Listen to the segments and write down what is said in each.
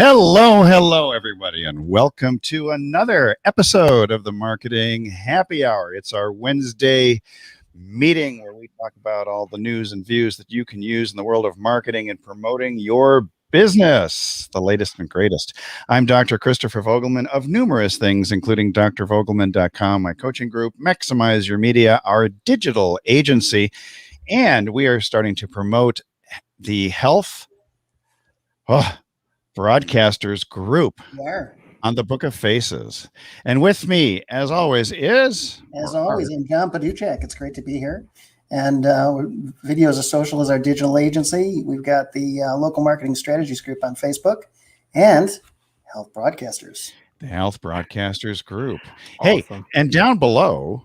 Hello, everybody, and welcome to another episode of the Marketing Happy Hour. It's our Wednesday meeting where we talk about all the news and views that you can use in the world of marketing and promoting your business, the latest and greatest. I'm Dr. Christopher Vogelmann of numerous things, including drvogelmann.com, my coaching group, Maximize Your Media, our digital agency, and we are starting to promote the health broadcasters group on the Book of Faces. And with me, as always, I'm Kam Paduchak. It's great to be here. And Video as a Social is our digital agency. We've got the Local Marketing Strategies group on Facebook and Health Broadcasters. The Health Broadcasters group. Awesome. Hey, and down below,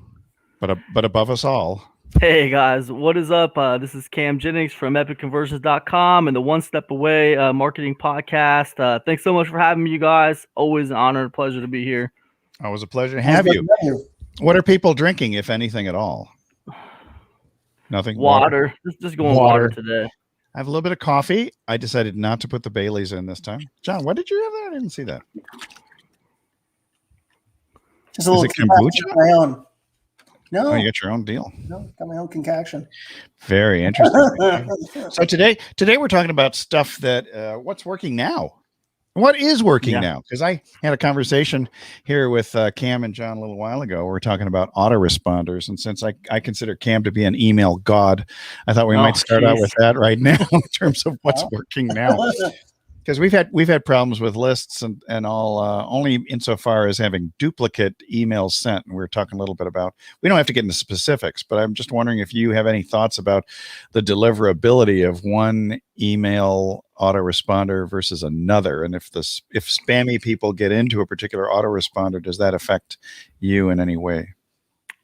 but above us all. Hey guys, what is up? This is Jennings from epicconversions.com and the One Step Away marketing podcast. Thanks so much for having me, you guys. Always an honor and pleasure to be here. Always a pleasure to have you. What are people drinking, if anything at all? Nothing? Water. Just going water today. I have a little bit of coffee. I decided not to put the Baileys in this time. John, what did you have there? I didn't see that. Just a little kombucha? My own. No. Oh, you got your own deal. No, got my own concoction. Very interesting. So today we're talking about stuff that what's working now. What is working now? Because I had a conversation here with Kam and John a little while ago. We're talking about autoresponders, and since I consider Kam to be an email god, I thought we might start out with that right now in terms of what's working now. Because we've had problems with lists and all only insofar as having duplicate emails sent, and we're talking a little bit about. We don't have to get into specifics, but I'm just wondering if you have any thoughts about the deliverability of one email autoresponder versus another, and if spammy people get into a particular autoresponder, does that affect you in any way?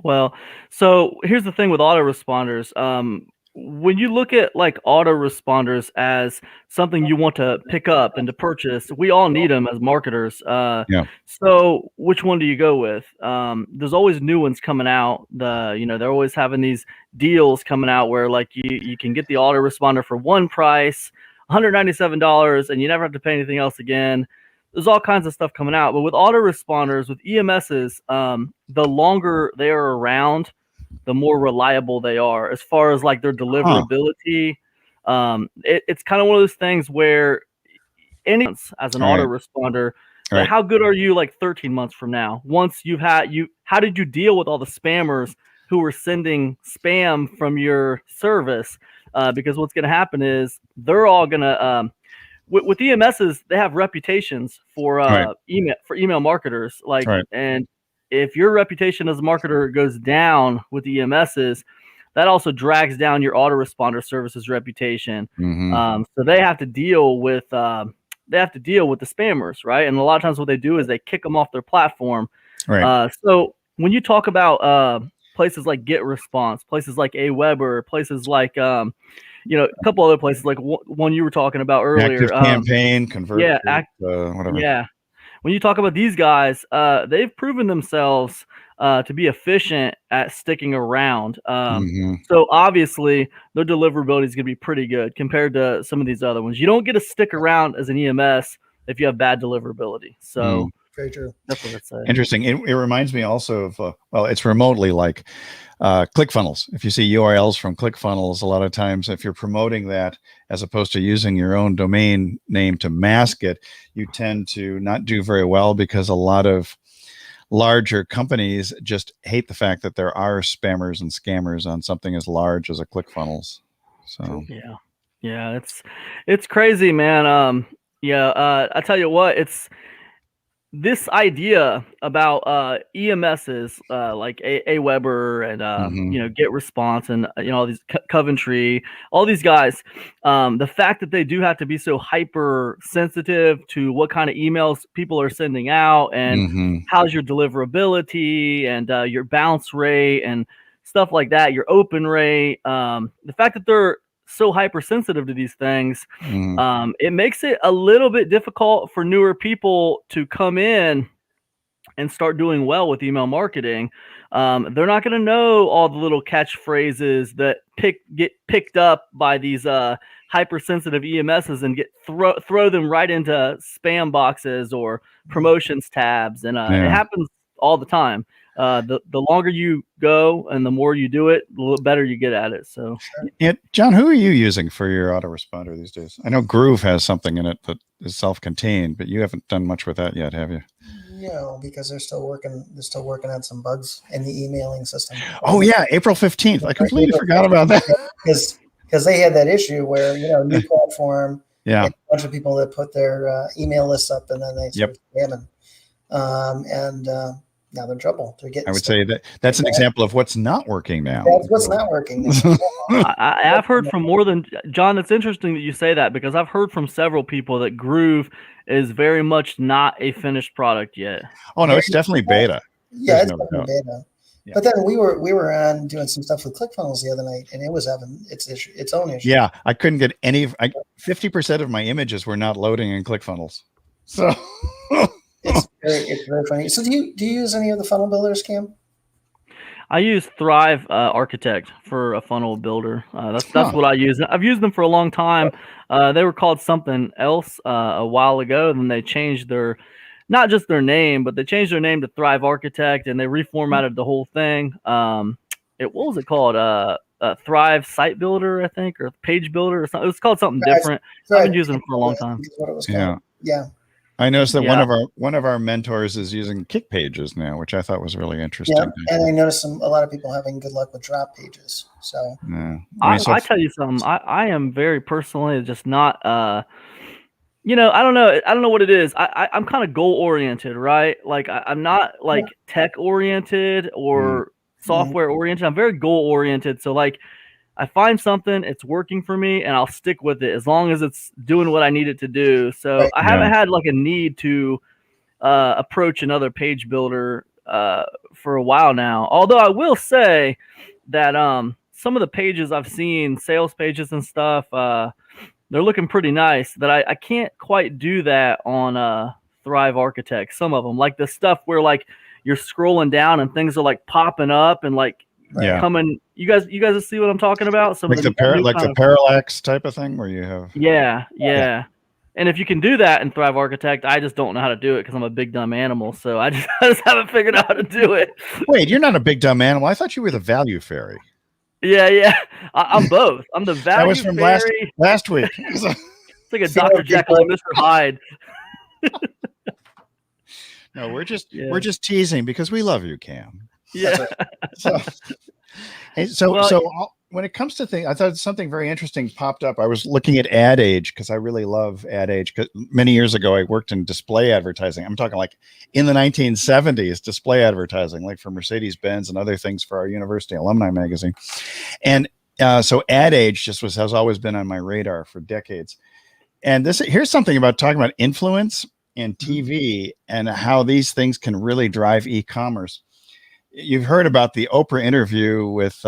Well, so here's the thing with autoresponders. When you look at like autoresponders as something you want to pick up and to purchase, we all need them as marketers. So which one do you go with? There's always new ones coming out. They're always having these deals coming out where like you can get the autoresponder for one price, $197, and you never have to pay anything else again. There's all kinds of stuff coming out. But with autoresponders, with EMSs, the longer they are around, the more reliable they are as far as like their deliverability. It's kind of one of those things where as an autoresponder, like how good are you like 13 months from now? Once how did you deal with all the spammers who were sending spam from your service? Because what's going to happen is they're all going to, with EMSs, they have reputations for email marketers. And if your reputation as a marketer goes down with EMSs, that also drags down your autoresponder services reputation. So they have to deal with the spammers, right? And a lot of times what they do is they kick them off their platform. So when you talk about places like GetResponse, places like Aweber, places like a couple other places like one you were talking about earlier, Campaign, Convert, whatever. Yeah. When you talk about these guys, they've proven themselves to be efficient at sticking around. So obviously their deliverability is going to be pretty good compared to some of these other ones. You don't get to stick around as an EMS if you have bad deliverability. So very true. That's what I'd say. Interesting. It reminds me also of, it's remotely like ClickFunnels. If you see URLs from ClickFunnels, a lot of times if you're promoting that as opposed to using your own domain name to mask it, you tend to not do very well because a lot of larger companies just hate the fact that there are spammers and scammers on something as large as a ClickFunnels. So yeah, it's crazy, man. I tell you what, it's this idea about EMSs like Aweber and GetResponse and all these Coventry, all these guys, the fact that they do have to be so hyper sensitive to what kind of emails people are sending out and how's your deliverability and your bounce rate and stuff like that, your open rate, the fact that they're so hypersensitive to these things, it makes it a little bit difficult for newer people to come in and start doing well with email marketing, they're not going to know all the little catchphrases that get picked up by these hypersensitive EMSs and get throw them right into spam boxes or promotions tabs, and it happens all the time. The longer you go and the more you do it, the better you get at it. So, John, who are you using for your autoresponder these days? I know Groove has something in it that is self-contained, but you haven't done much with that yet, have you? No, because they're still working. They're still working on some bugs in the emailing system. Oh yeah, April 15th. I completely forgot about that. Because they had that issue where new platform. Yeah, a bunch of people that put their email lists up and then they started spamming. And now they're in trouble. They're getting. I would say that's an example of what's not working now. That's what's not working now. I've heard from more than John. It's interesting that you say that because I've heard from several people that Groove is very much not a finished product yet. Oh no, it's definitely beta. Yeah, it's definitely beta. Yeah. But then we were on doing some stuff with ClickFunnels the other night, and it was having its own issue. Yeah, I couldn't get 50% of my images were not loading in ClickFunnels. So it's very funny. So do you use any of the funnel builders, Cam? I use Thrive Architect for a funnel builder. That's what I use. I've used them for a long time. They were called something else a while ago. Then they changed not just their name, but they changed their name to Thrive Architect, and they reformatted the whole thing. What was it called? Thrive Site Builder, I think, or Page Builder, or something. It was called something different. I've been using them for a long time. What it was called. Yeah. I noticed that one of our mentors is using Kick Pages now, which I thought was really interesting. Yeah, and I noticed a lot of people having good luck with drop pages. So I tell you something. I am very personally just not. I don't know what it is. I'm kind of goal oriented, right? Like I'm not like tech oriented or software oriented. I'm very goal oriented. So like I find something, it's working for me, and I'll stick with it as long as it's doing what I need it to do. So I haven't had like a need to approach another page builder for a while now. Although I will say that some of the pages I've seen, sales pages and stuff, they're looking pretty nice. That I can't quite do that on Thrive Architect. Some of them, like the stuff where like you're scrolling down and things are like popping up and like coming. You guys see what I'm talking about? Some like the parallax type of thing where you have. Yeah. And if you can do that in Thrive Architect, I just don't know how to do it because I'm a big dumb animal. So I just haven't figured out how to do it. Wait, you're not a big dumb animal. I thought you were the value fairy. Yeah. I'm both. I'm the value that was from fairy. last week. It's like a Dr. Jekyll and Mr. Hyde. No, we're just teasing because we love you, Cam. Yeah. So when it comes to things, I thought something very interesting popped up. I was looking at Ad Age because I really love Ad Age. Because many years ago, I worked in display advertising. I'm talking like in the 1970s, display advertising, like for Mercedes-Benz and other things for our university alumni magazine. And so Ad Age has always been on my radar for decades. And here's something about talking about influence and TV and how these things can really drive e-commerce. You've heard about the Oprah interview with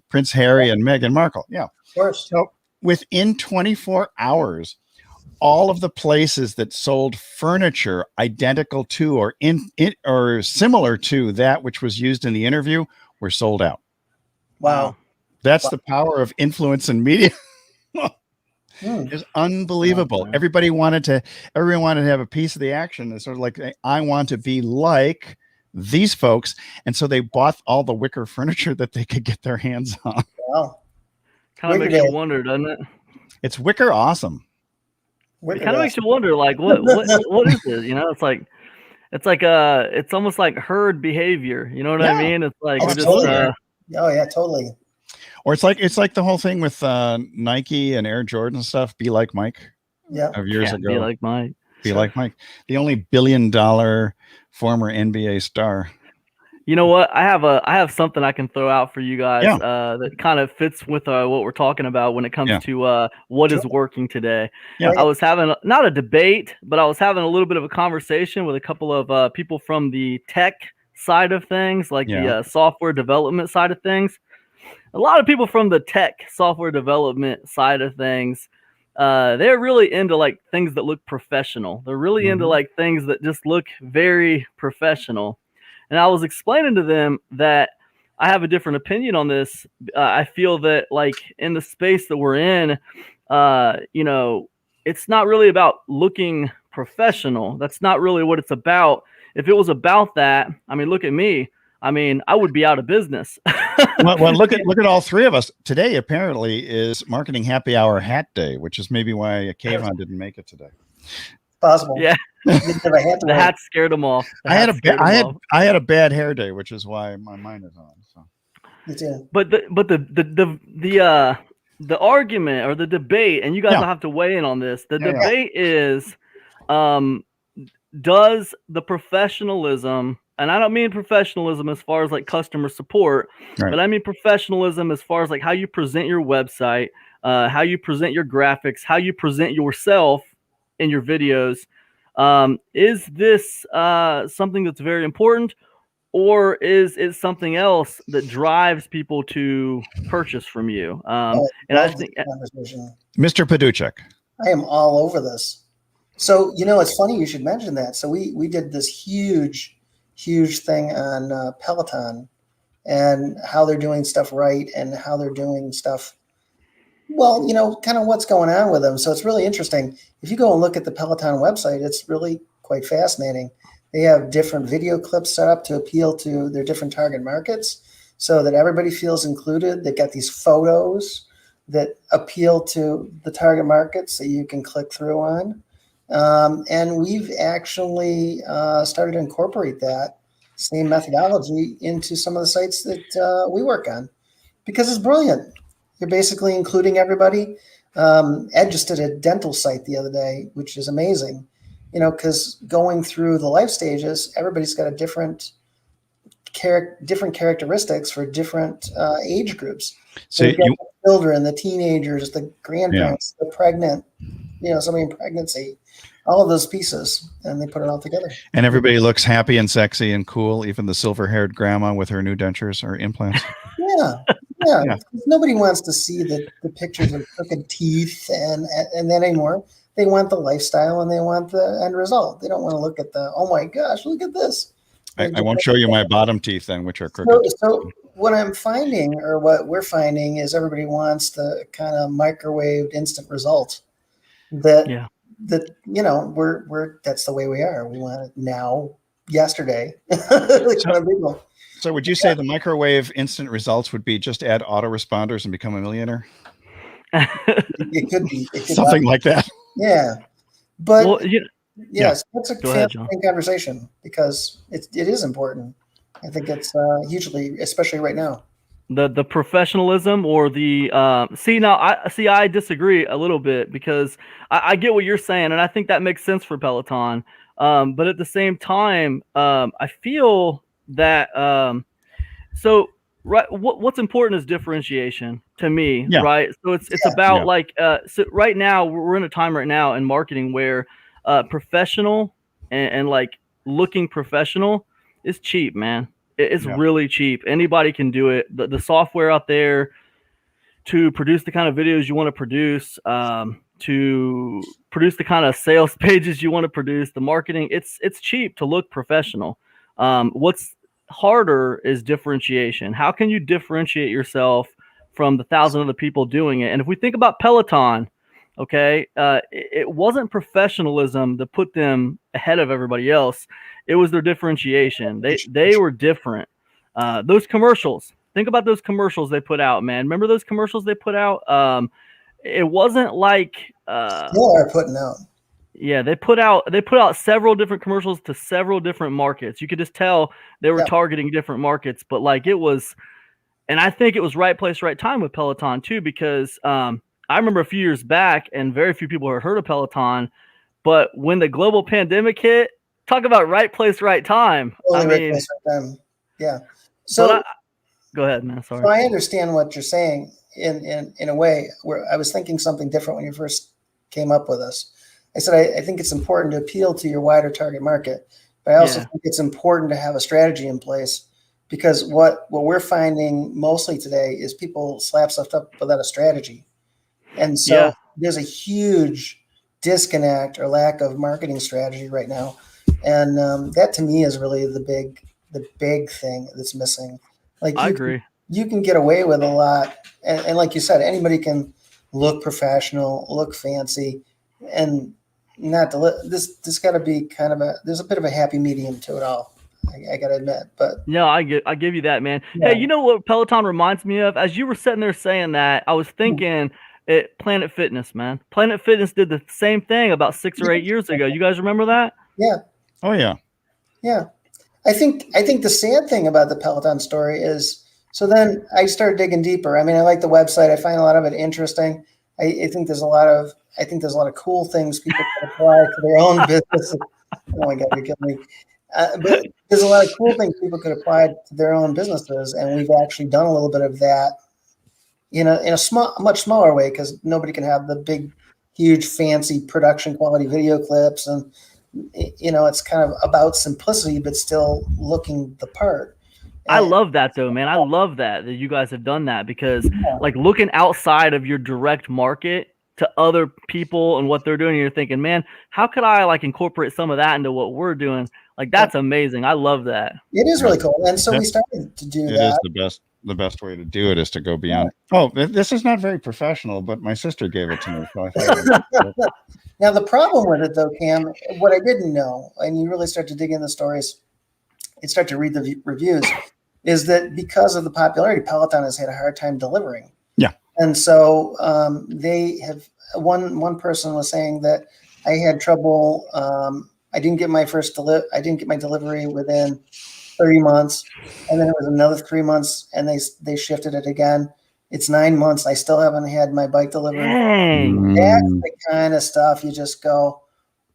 Prince Harry and Meghan Markle. Yeah. Of course. So within 24 hours, all of the places that sold furniture identical to or similar to that which was used in the interview were sold out. Wow. That's the power of influence and media. It's unbelievable. Wow. Everyone wanted to have a piece of the action. It's sort of like, I want to be like these folks, and so they bought all the wicker furniture that they could get their hands on. Wow. Kind of makes you wonder, doesn't it? It's wicker awesome. It kind of makes you wonder, like, what is this? It's almost like herd behavior. You know what I mean? It's like totally. Totally. Or it's like the whole thing with Nike and Air Jordan and stuff. Be like Mike. Yeah. Of years ago. Be like Mike. Be like Mike. The only $1 billion former NBA star. You know what? I have something I can throw out for you guys that kind of fits with what we're talking about when it comes to what is working today. Yeah. I was having not a debate, but I was having a little bit of a conversation with a couple of people from the tech side of things, like the software development side of things. A lot of people from the tech software development side of things they're really into like things that look professional. They're really into like things that just look very professional. And I was explaining to them that I have a different opinion on this. I feel that like in the space that we're in, it's not really about looking professional. That's not really what it's about. If it was about that, I mean, look at me. I mean, I would be out of business. well, look at all three of us today. Apparently, is Marketing Happy Hour Hat Day, which is maybe why Kayvon didn't make it today. Possible. Yeah, the hat scared him off. I had a bad hair day, which is why my mind is on. So, but the argument or the debate, and you guys will have to weigh in on this. The debate is, does the professionalism, and I don't mean professionalism as far as like customer support, but I mean professionalism as far as like how you present your website, how you present your graphics, how you present yourself in your videos. Is this something that's very important, or is it something else that drives people to purchase from you? And I think, Mr. Paduchak, I am all over this. So, it's funny you should mention that. So we did this huge thing on Peloton and how they're doing stuff right and how they're doing stuff, well, kind of what's going on with them. So it's really interesting. If you go and look at the Peloton website, it's really quite fascinating. They have different video clips set up to appeal to their different target markets so that everybody feels included. They've got these photos that appeal to the target markets that you can click through on. And we've actually started to incorporate that same methodology into some of the sites that we work on because it's brilliant. You're basically including everybody. Ed just did a dental site the other day, which is amazing, because going through the life stages, everybody's got a different characteristics for different age groups. So you've got the children, the teenagers, the grandparents, the pregnant, somebody in pregnancy, all of those pieces, and they put it all together. And everybody looks happy and sexy and cool, even the silver-haired grandma with her new dentures or implants. Yeah. Nobody wants to see the pictures of crooked teeth and that anymore. They want the lifestyle and they want the end result. They don't want to look at the, oh my gosh, look at this. I won't show you my bottom teeth then, which are crooked. So what I'm finding, or what we're finding, is everybody wants the kind of microwaved instant result. We're that's the way we are. We want it now, yesterday. So would you say the microwave instant results would be just add autoresponders and become a millionaire? It could be. Something like that. Yeah. But yes, that's a fascinating conversation because it is important. I think it's hugely, especially right now. The professionalism or the I disagree a little bit because I get what you're saying and I think that makes sense for Peloton. But at the same time, I feel that what's important is differentiation to me, right? So it's about so right now we're in a time right now in marketing where professional and like looking professional is cheap, man. It's really cheap. Anybody can do it. The software out there to produce the kind of videos you want to produce, to produce the kind of sales pages you want to produce, the marketing, it's cheap to look professional. What's harder is differentiation. How can you differentiate yourself from the 1,000 other people doing it? And if we think about Peloton, it wasn't professionalism that put them ahead of everybody else. It was their differentiation. They were different. Those commercials. Think about those commercials they put out, man. Remember those commercials they put out? It wasn't like still are putting out. Yeah, they put out several different commercials to several different markets. You could just tell they were targeting different markets, but like it was, and I think it was right place, right time with Peloton too, because I remember a few years back and very few people had heard of Peloton, but when the global pandemic hit, talk about right place, right time. Right place, right time. Yeah. So go ahead, man. Sorry. So I understand what you're saying in a way where I was thinking something different when you first came up with us. I said, I think it's important to appeal to your wider target market, but I also think it's important to have a strategy in place because what we're finding mostly today is people slap stuff up without a strategy. And so there's a huge disconnect or lack of marketing strategy right now, and that to me is really the big thing that's missing. Like I agree. You can get away with a lot, and like you said, anybody can look professional, look fancy, and not this got to be kind of there's a bit of a happy medium to it all. I got to admit, but no, I give you that, man. Yeah. Hey, you know what Peloton reminds me of? As you were sitting there saying that, I was thinking Planet Fitness, man. Planet Fitness did the same thing about 6 or 8 years ago. You guys remember that? Yeah. Oh yeah. Yeah. I think the sad thing about the Peloton story is, so then I started digging deeper. I mean, I like the website. I find a lot of it interesting. I think there's a lot of cool things people can apply to their own business. Oh my God, you're killing me. But there's a lot of cool things people could apply to their own businesses, and we've actually done a little bit of that in a much smaller way, because nobody can have the big, huge, fancy production quality video clips, and it's kind of about simplicity but still looking the part. I love that though, man. I love that you guys have done that, because like looking outside of your direct market to other people and what they're doing, you're thinking, man, how could I like incorporate some of that into what we're doing? Like, that's amazing. I love that. It is really cool. And so we started to do that. It is the best way to do it is to go beyond. Oh, this is not very professional, but my sister gave it to me. So I thought Now, the problem with it though, Cam, what I didn't know, and you really start to dig in the stories and start to read the reviews, is that because of the popularity, Peloton has had a hard time delivering. Yeah. And so they have, one person was saying that I had trouble. I didn't get my delivery within 3 months, and then it was another 3 months, and they shifted it again. It's 9 months. I still haven't had my bike delivered. Dang. That's the kind of stuff you just go,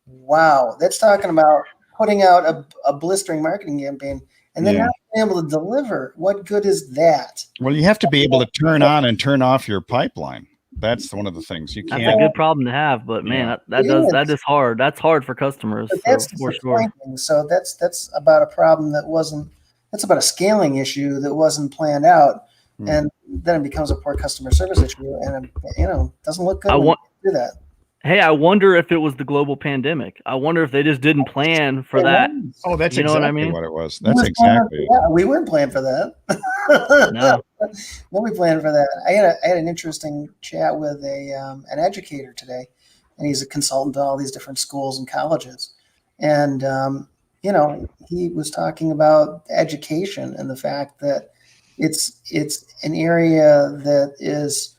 wow. That's talking about putting out a blistering marketing campaign and then not being able to deliver. What good is that? Well, you have to be able to turn on and turn off your pipeline. That's one of the things you can't. That's a good problem to have, but man, that is hard. That's hard for customers. That's for sure. So that's about a problem that's about a scaling issue that wasn't planned out, and then it becomes a poor customer service issue, and it doesn't look good when you do that. Hey, I wonder if it was the global pandemic. I wonder if they just didn't plan for that. Oh, that's you know exactly what I mean? What it was. That's exactly. Yeah, we weren't planning for that. No. Nobody planned for that. I had an interesting chat with an educator today, and he's a consultant to all these different schools and colleges. And he was talking about education and the fact that it's an area that is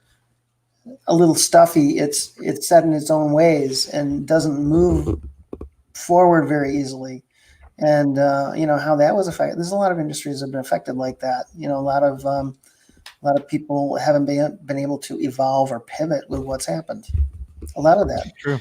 a little stuffy. It's set in its own ways and doesn't move forward very easily. And how that was affected. There's a lot of industries that have been affected like that. A lot of people haven't been able to evolve or pivot with what's happened. A lot of that. True.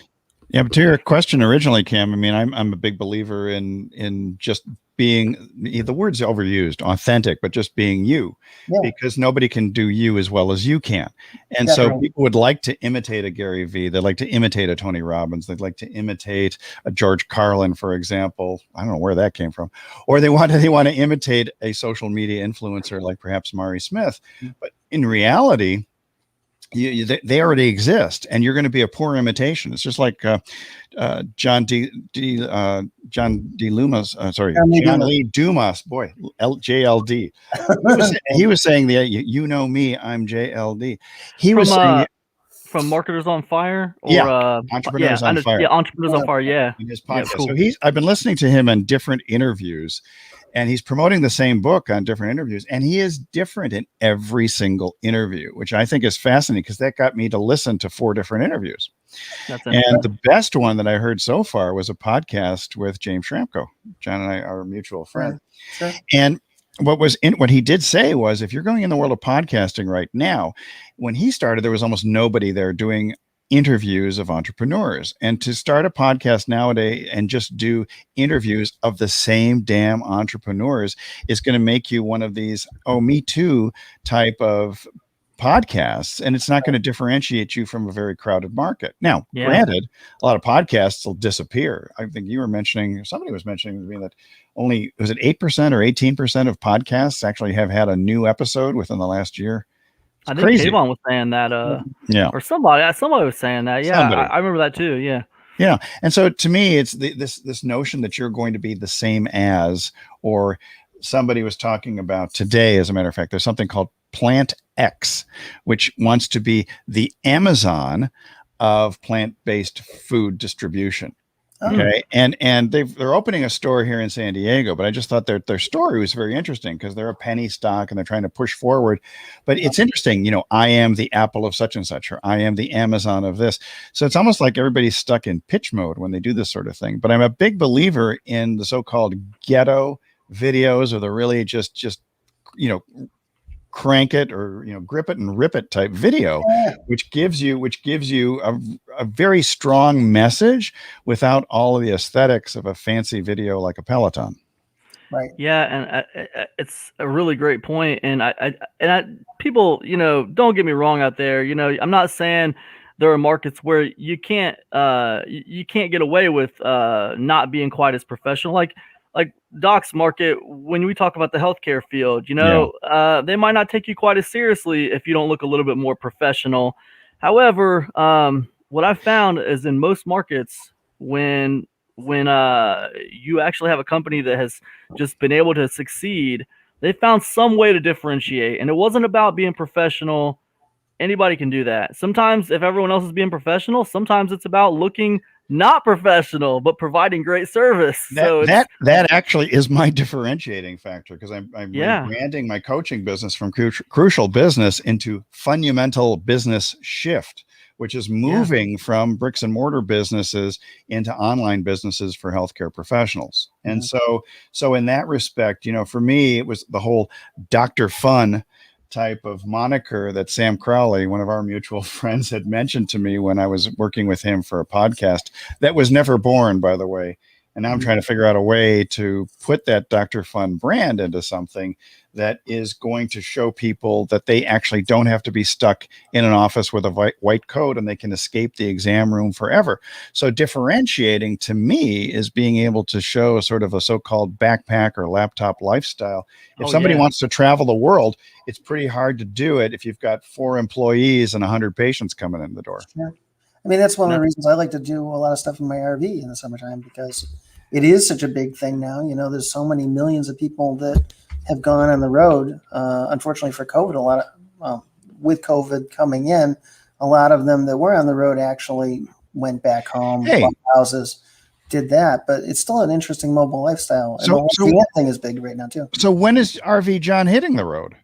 Yeah, but to your question originally, Cam, I mean, I'm a big believer in just being, the word's overused, authentic, but just being you, because nobody can do you as well as you can. And so people would like to imitate a Gary Vee. They'd like to imitate a Tony Robbins. They'd like to imitate a George Carlin, for example. I don't know where that came from. Or they want to imitate a social media influencer like perhaps Mari Smith. But in reality, they already exist, and you're going to be a poor imitation. It's just like John Lee Dumas, boy, JLD. He was saying that me, I'm JLD. He was saying from Marketers on Fire, or Entrepreneurs on Fire. Yeah, Entrepreneurs on Fire. Yeah, in his podcast. Cool. So I've been listening to him on different interviews. And he's promoting the same book on different interviews. And he is different in every single interview, which I think is fascinating, because that got me to listen to 4 different interviews. And the best one that I heard so far was a podcast with James Schramko. John and I are a mutual friend. Sure. And what he did say was, if you're going in the world of podcasting right now, when he started, there was almost nobody there doing interviews of entrepreneurs. And to start a podcast nowadays and just do interviews of the same damn entrepreneurs is going to make you one of these me too type of podcasts, and it's not going to differentiate you from a very crowded market. Now, granted, a lot of podcasts will disappear. I think somebody was mentioning to me that only, was it 8% or 18% of podcasts actually have had a new episode within the last year? I think crazy. Kayvon was saying that, Yeah. or somebody was saying that. Yeah, Somebody. I remember that too. Yeah. Yeah. And so to me, it's this notion that you're going to be the same as, or somebody was talking about today, as a matter of fact, there's something called Plant X, which wants to be the Amazon of plant-based food distribution. Okay. And they're opening a store here in San Diego, but I just thought their story was very interesting because they're a penny stock and they're trying to push forward. But it's interesting, I am the Apple of such and such, or I am the Amazon of this. So it's almost like everybody's stuck in pitch mode when they do this sort of thing. But I'm a big believer in the so-called ghetto videos, or the really just crank it, or grip it and rip it type video, which gives you a very strong message without all of the aesthetics of a fancy video like a Peloton. Right. Yeah, and it's a really great point. And people, don't get me wrong out there. I'm not saying there are markets where you can't get away with not being quite as professional. Like Doc's market, when we talk about the healthcare field, they might not take you quite as seriously if you don't look a little bit more professional. However, what I've found is in most markets, when you actually have a company that has just been able to succeed, they found some way to differentiate. And it wasn't about being professional. Anybody can do that. Sometimes if everyone else is being professional, sometimes it's about looking not professional, but providing great service. That actually is my differentiating factor, because I'm rebranding my coaching business from Crucial Business into Fundamental Business Shift, which is moving from bricks and mortar businesses into online businesses for healthcare professionals. And so in that respect, for me, it was the whole Dr. Fun type of moniker that Sam Crowley, one of our mutual friends, had mentioned to me when I was working with him for a podcast that was never born, by the way. And now I'm trying to figure out a way to put that Dr. Fun brand into something that is going to show people that they actually don't have to be stuck in an office with a white coat, and they can escape the exam room forever. So differentiating to me is being able to show sort of a so-called backpack or laptop lifestyle. If somebody wants to travel the world, it's pretty hard to do it if you've got 4 employees and 100 patients coming in the door. Sure. I mean, that's one of the reasons I like to do a lot of stuff in my RV in the summertime, because it is such a big thing now. There's so many millions of people that have gone on the road. Unfortunately for COVID, with COVID coming in, a lot of them that were on the road actually went back home, bought houses, did that. But it's still an interesting mobile lifestyle. And the thing is big right now too. So when is RV John hitting the road?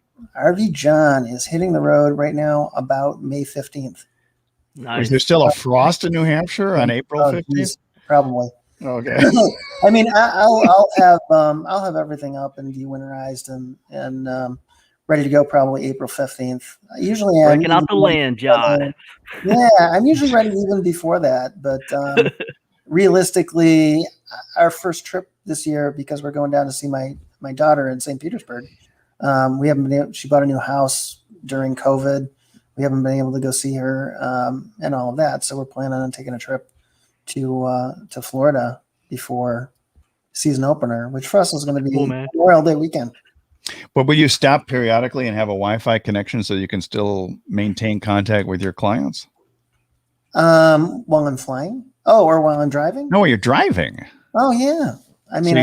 RV John is hitting the road right now about May 15th. Nice. Is there still a frost in New Hampshire on April 15th? Probably. Okay. I mean, I'll have everything up and dewinterized and ready to go probably April 15th. Usually I'm breaking out the land, John. I'm usually ready even before that. But realistically, our first trip this year, because we're going down to see my daughter in St. Petersburg, we haven't been able, she bought a new house during COVID. We haven't been able to go see her and all of that. So we're planning on taking a trip to Florida before season opener, which for us is going to be Memorial Day weekend. But will you stop periodically and have a Wi-Fi connection so you can still maintain contact with your clients? While I'm flying? Oh, or while I'm driving? No, while you're driving. Oh, yeah. I mean,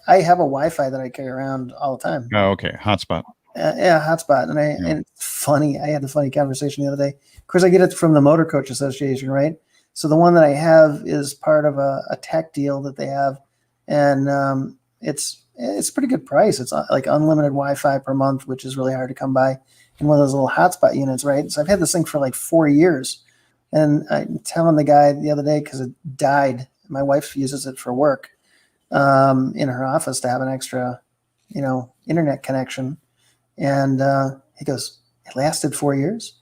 I have a Wi-Fi that I carry around all the time. Oh, okay. Hotspot. Hotspot. And it's funny. I had a funny conversation the other day. Of course, I get it from the Motor Coach Association, right? So the one that I have is part of a tech deal that they have. And it's a pretty good price. It's like unlimited Wi-Fi per month, which is really hard to come by in one of those little hotspot units, right? So I've had this thing for like 4 years. And I'm telling the guy the other day, because it died. My wife uses it for work in her office to have an extra, internet connection. And he goes, it lasted 4 years.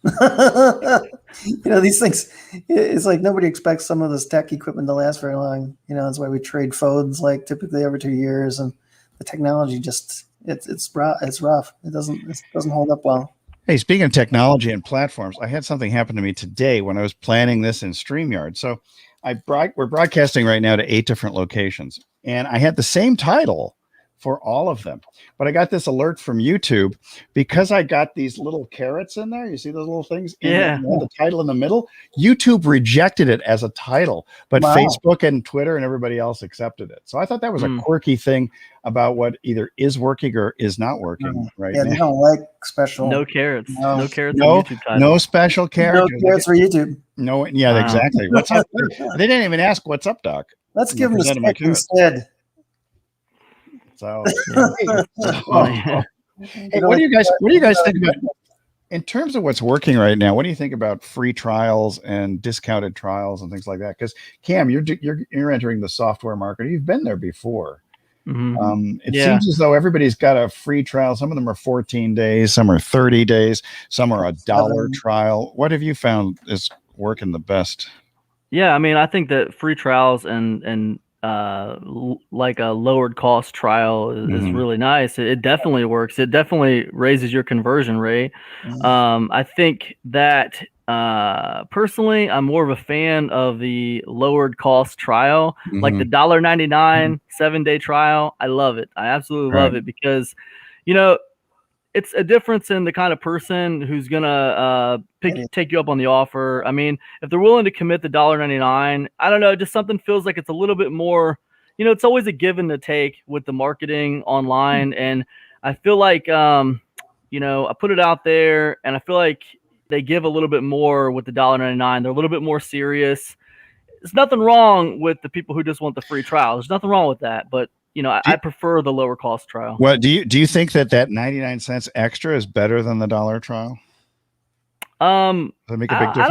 These things, it's like nobody expects some of this tech equipment to last very long. That's why we trade phones like typically every 2 years. And the technology just, it's rough. It doesn't hold up well. Hey, speaking of technology and platforms, I had something happen to me today when I was planning this in StreamYard. So we're broadcasting right now to 8 different locations, and I had the same title for all of them. But I got this alert from YouTube because I got these little carrots in there. You see those little things? Yeah. The title in the middle. YouTube rejected it as a title, but Facebook and Twitter and everybody else accepted it. So I thought that was a quirky thing about what either is working or is not working right now. They don't like special. No carrots. No carrots no, on YouTube titles. No special carrots. No carrots for YouTube. No, yeah, exactly. What's up? They didn't even ask what's up, Doc. Let's give them a stick instead. So, hey, what do you guys think about in terms of what's working right now? What do you think about free trials and discounted trials and things like that? Because Cam, you're entering the software market. You've been there before. It seems as though everybody's got a free trial. Some of them are 14 days, some are 30 days, some are $1 trial. What have you found is working the best? Yeah, I mean, I think that free trials and like a lowered cost trial is really nice. It definitely works. It definitely raises your conversion rate. I think that personally, I'm more of a fan of the lowered cost trial, like the $1.99 7-day trial. I love it. I absolutely love it because, it's a difference in the kind of person who's gonna take you up on the offer. I mean, if they're willing to commit the $1.99, I don't know, just something feels like it's a little bit more. It's always a give and a take with the marketing online, and I feel like I put it out there, and I feel like they give a little bit more with the $1.99. They're a little bit more serious. There's nothing wrong with the people who just want the free trial. There's nothing wrong with that, but I prefer the lower cost trial. Well, do you think that 99 cents extra is better than the $1 trial? Does that make a big difference? I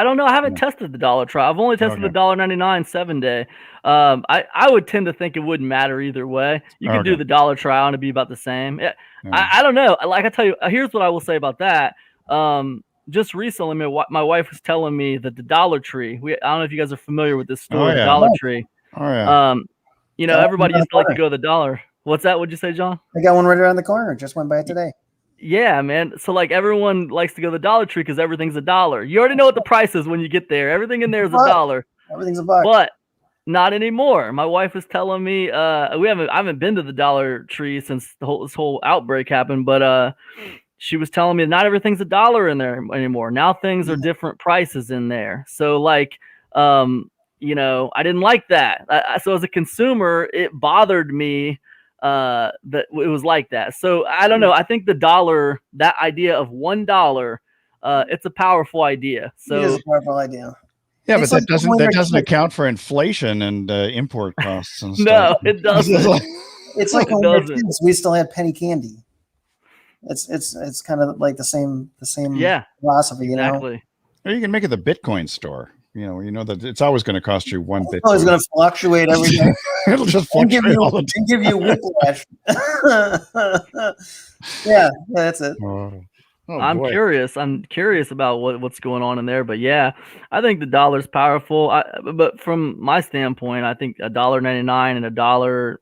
don't know. I haven't tested the $1 trial. I've only tested the $1.99 7-day. I would tend to think it wouldn't matter either way. You could do the $1 trial and it'd be about the same. I don't know. Like I tell you, here's what I will say about that. Just recently, my wife was telling me that the Dollar Tree. I don't know if you guys are familiar with this store, the Dollar Tree. Oh yeah. Everybody used to like to go to the Dollar. What's that? What'd you say, John? I got one right around the corner. Just went by it today. Yeah, man. So like everyone likes to go to the Dollar Tree because everything's $1. You already know what the price is when you get there. Everything in there is $1. Everything's $1. But not anymore. My wife was telling me I haven't been to the Dollar Tree since this whole outbreak happened, but she was telling me not everything's $1 in there anymore. Now things are different prices in there. So like I didn't like that. So as a consumer, it bothered me that it was like that. So I don't know. I think the dollar, that idea of $1, it's a powerful idea. So it is a powerful idea. Yeah, but that doesn't account for inflation and import costs and stuff. No, it doesn't. It's like when we were kids, we still had penny candy. It's kind of like the same philosophy, exactly. Or you can make it the Bitcoin store. That it's always going to cost you one Bitcoin. It's always going to fluctuate every day. It'll just fluctuate all the time. And give you whiplash. Yeah, that's it. I'm curious. I'm curious about what's going on in there. But yeah, I think the dollar's powerful. But from my standpoint, I think $1.99 and $1,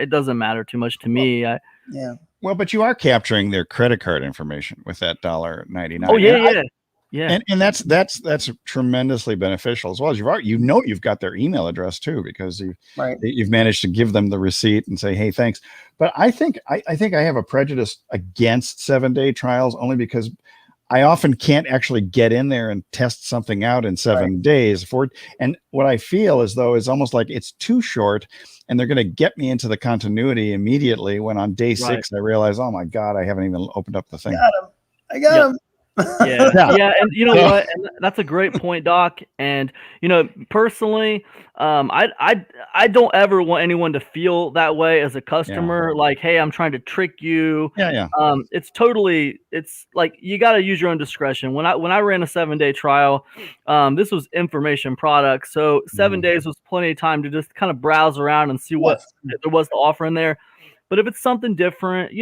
it doesn't matter too much to me. Well, but you are capturing their credit card information with that $1.99. Oh yeah. Yeah, and that's tremendously beneficial, as well as you've got their email address too, because you've managed to give them the receipt and say, hey, thanks. But I think I have a prejudice against 7-day trials only because I often can't actually get in there and test something out in 7 days. And what I feel as though is almost like it's too short, and they're going to get me into the continuity immediately when on day 6 I realize, oh my God, I haven't even opened up the thing. I got him. Yeah, and you know what? And that's a great point, Doc. And personally, I don't ever want anyone to feel that way as a customer. Like, hey, I'm trying to trick you. It's like you got to use your own discretion. When I ran a 7-day trial, this was information product, so 7 days was plenty of time to just kind of browse around and see what there was to offer in there. But if it's something different,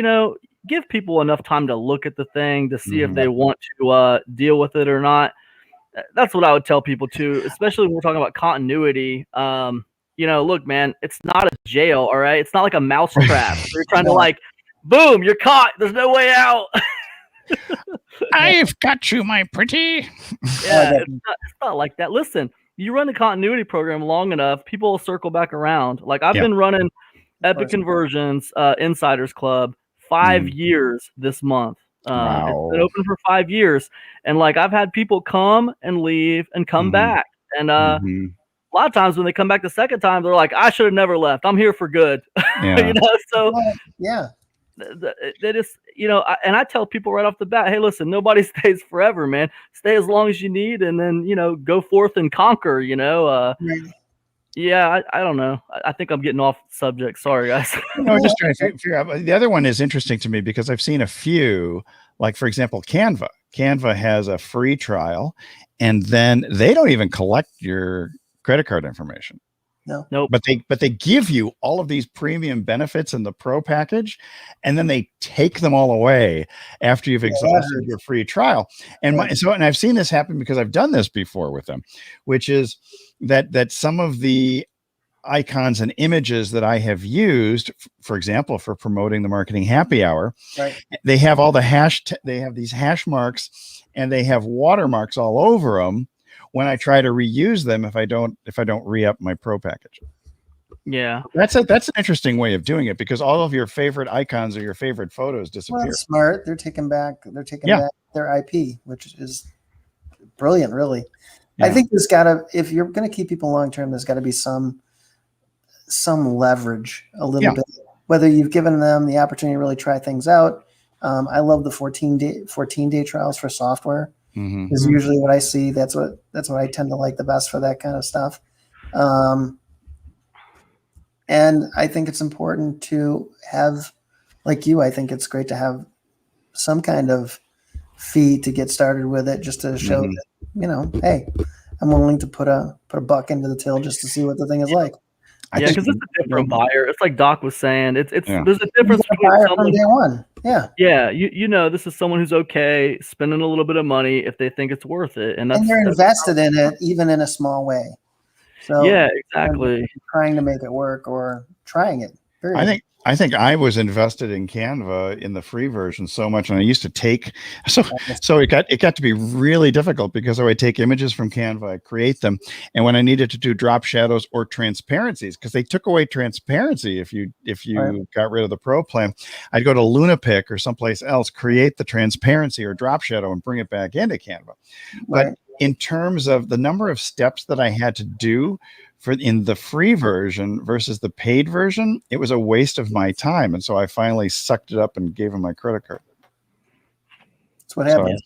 give people enough time to look at the thing to see if they want to deal with it or not. That's what I would tell people too, especially when we're talking about continuity. Look, man, it's not a jail, all right? It's not like a mousetrap. You're trying to like, boom, you're caught. There's no way out. I've got you, my pretty. Yeah, it's not like that. Listen, you run the continuity program long enough, people will circle back around. Like I've been running Epic Conversions Insiders Club, 5 years this month. It's been open for 5 years, and like I've had people come and leave and come back, and a lot of times when they come back the second time, they're like, "I should have never left. I'm here for good." Yeah. So yeah. That is, and I tell people right off the bat, hey, listen, nobody stays forever, man. Stay as long as you need, and then go forth and conquer. Yeah, I don't know. I think I'm getting off subject. Sorry, guys. No, just trying to figure out. The other one is interesting to me because I've seen a few, like for example, Canva. Canva has a free trial, and then they don't even collect your credit card information. No. Nope. But they give you all of these premium benefits in the pro package, and then they take them all away after you've exhausted your free trial. And and I've seen this happen because I've done this before with them, which is that some of the icons and images that I have used, for example, for promoting the marketing happy hour, they have all they have these hash marks, and they have watermarks all over them when I try to reuse them if I don't re-up my pro package. Yeah. That's an interesting way of doing it, because all of your favorite icons or your favorite photos disappear. Well, that's smart. They're taking back their IP, which is brilliant, really. Yeah. I think if you're going to keep people long term, there's got to be some leverage a little bit, whether you've given them the opportunity to really try things out. I love the 14-day trials for software. Is usually what I see. That's what I tend to like the best for that kind of stuff. And I think it's important to have, like you, I think it's great to have some kind of fee to get started with it, just to show that, hey, I'm willing to put a buck into the till just to see what the thing is like. Yeah, because it's a different buyer. It's like Doc was saying. There's a difference between from day one. Yeah. Yeah. This is someone who's okay spending a little bit of money if they think it's worth it, and they're invested in it, even in a small way. So yeah, exactly. Trying to make it work or trying it. I think I was invested in Canva in the free version so much, and I used to take so it got to be really difficult because I would take images from Canva, I create them, and when I needed to do drop shadows or transparencies, because they took away transparency if you got rid of the pro plan, I'd go to Lunapic or someplace else, create the transparency or drop shadow, and bring it back into Canva. But in terms of the number of steps that I had to do in the free version versus the paid version, it was a waste of my time. And so I finally sucked it up and gave him my credit card. That's what happens.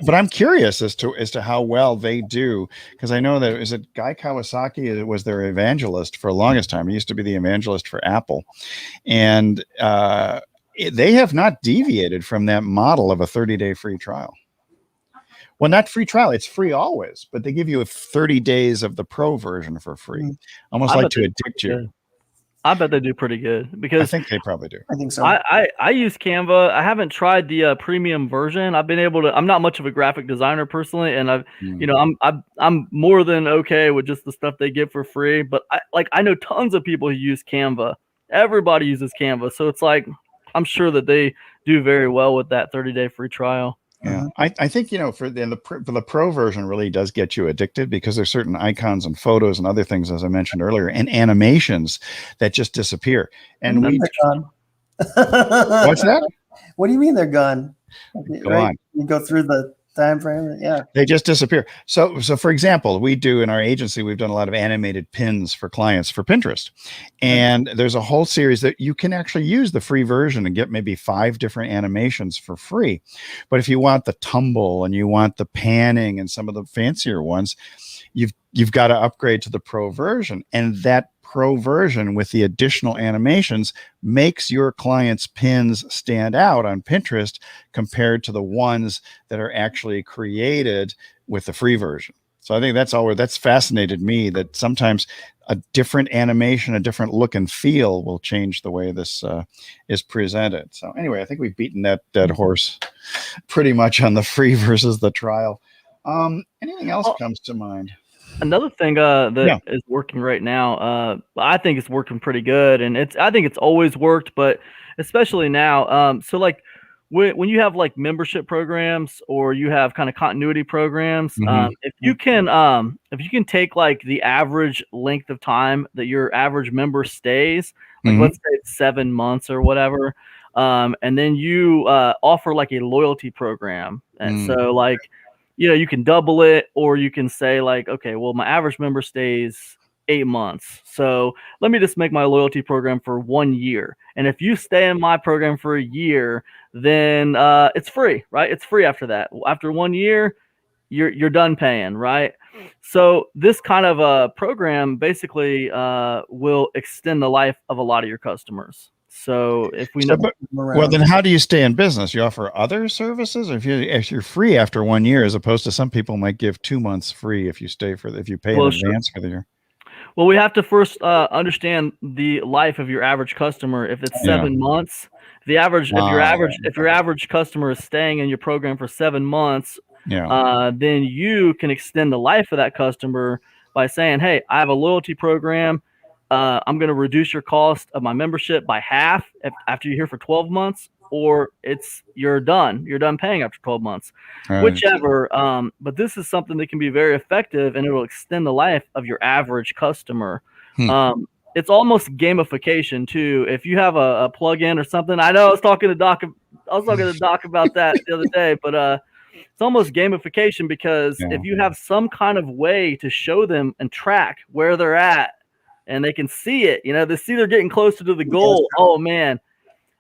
But I'm curious as to how well they do, because I know that Guy Kawasaki was their evangelist for the longest time. He used to be the evangelist for Apple. And they have not deviated from that model of a 30-day free trial. Well, not free trial. It's free always, but they give you 30 days of the pro version for free, almost like to addict you. I bet they do pretty good, because I think they probably do. I think so. I use Canva. I haven't tried the premium version. I've been able to. I'm not much of a graphic designer personally, and I'm more than okay with just the stuff they give for free. But I know tons of people who use Canva. Everybody uses Canva, so it's like I'm sure that they do very well with that 30-day free trial. Yeah, I think for the pro version really does get you addicted, because there's certain icons and photos and other things, as I mentioned earlier, and animations that just disappear. And they're gone. What's that? What do you mean they're gone? Gone. You go through the time frame. Yeah, they just disappear. So for example, we do in our agency, we've done a lot of animated pins for clients for Pinterest, and there's a whole series that you can actually use the free version and get maybe 5 different animations for free. But if you want the tumble and you want the panning and some of the fancier ones, you've got to upgrade to the pro version, and that pro version with the additional animations makes your client's pins stand out on Pinterest compared to the ones that are actually created with the free version. So I think that's fascinated me, that sometimes a different animation, a different look and feel will change the way this is presented. So anyway, I think we've beaten that dead horse pretty much on the free versus the trial. Anything else comes to mind? Another thing that is working right now, I think it's working pretty good, and I think it's always worked, but especially now. So like when you have like membership programs or you have kind of continuity programs, if you can take like the average length of time that your average member stays, like let's say it's 7 months or whatever, and then you offer like a loyalty program, and so like, you can double it, or you can say like, okay, well, my average member stays 8 months, so let me just make my loyalty program for 1 year, and if you stay in my program for a year, then it's free, right? It's free after that. After 1 year, you're done paying, right? So this kind of a program basically will extend the life of a lot of your customers. So if we know, well, then how do you stay in business? You offer other services, or if you're free after 1 year, as opposed to some people might give 2 months free if you if you pay in advance for the year. Well, we have to first understand the life of your average customer. If it's 7 months, if your average customer is staying in your program for 7 months, then you can extend the life of that customer by saying, hey, I have a loyalty program. I'm going to reduce your cost of my membership by half after you're here for 12 months, or you're done paying after 12 months, whichever. But this is something that can be very effective, and it will extend the life of your average customer. It's almost gamification too. If you have a plugin or something, I know I was talking to Doc about that the other day, but it's almost gamification, because if you have some kind of way to show them and track where they're at, and they can see it, they see they're getting closer to the goal. Oh man,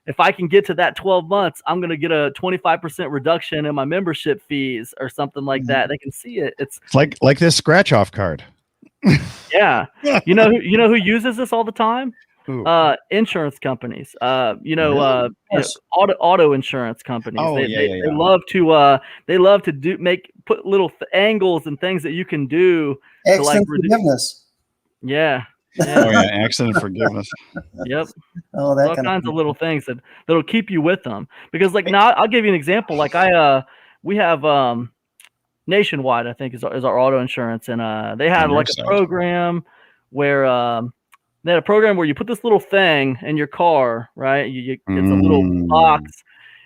if I can get to that 12 months, I'm going to get a 25% reduction in my membership fees or something like that. They can see it. It's like this scratch off card. Yeah. You know who uses this all the time? Insurance companies. Auto insurance companies. Oh, they love to put little angles and things that you can do to like forgiveness. Yeah. Accident forgiveness. Yep. Oh, that all kinds of little things that'll keep you with them. Because like now, I'll give you an example. Like we have Nationwide, I think is our auto insurance, and they had like a program where you put this little thing in your car, right? It's a little box,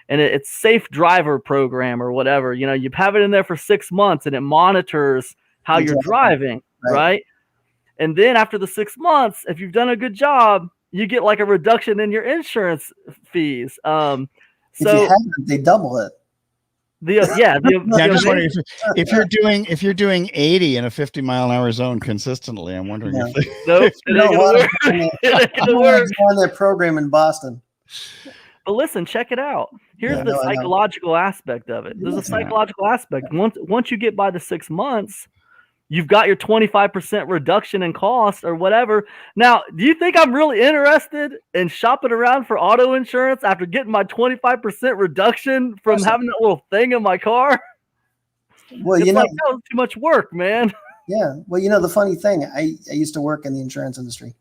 and it's Safe Driver program or whatever. You have it in there for 6 months, and it monitors how you're driving, right? And then after the 6 months, if you've done a good job, you get like a reduction in your insurance fees. If you haven't, they double it. I'm just wondering if you're doing 80 in a 50-mile-an-hour zone consistently. I'm wondering if it ain't gonna work. On that program in Boston. But listen, check it out. Here's the psychological aspect of it. There's a psychological aspect. Once you get by the 6 months, you've got your 25% reduction in cost or whatever. Now, do you think I'm really interested in shopping around for auto insurance after getting my 25% reduction from having that little thing in my car? Well, that was too much work, man. Yeah. Well, the funny thing, I used to work in the insurance industry.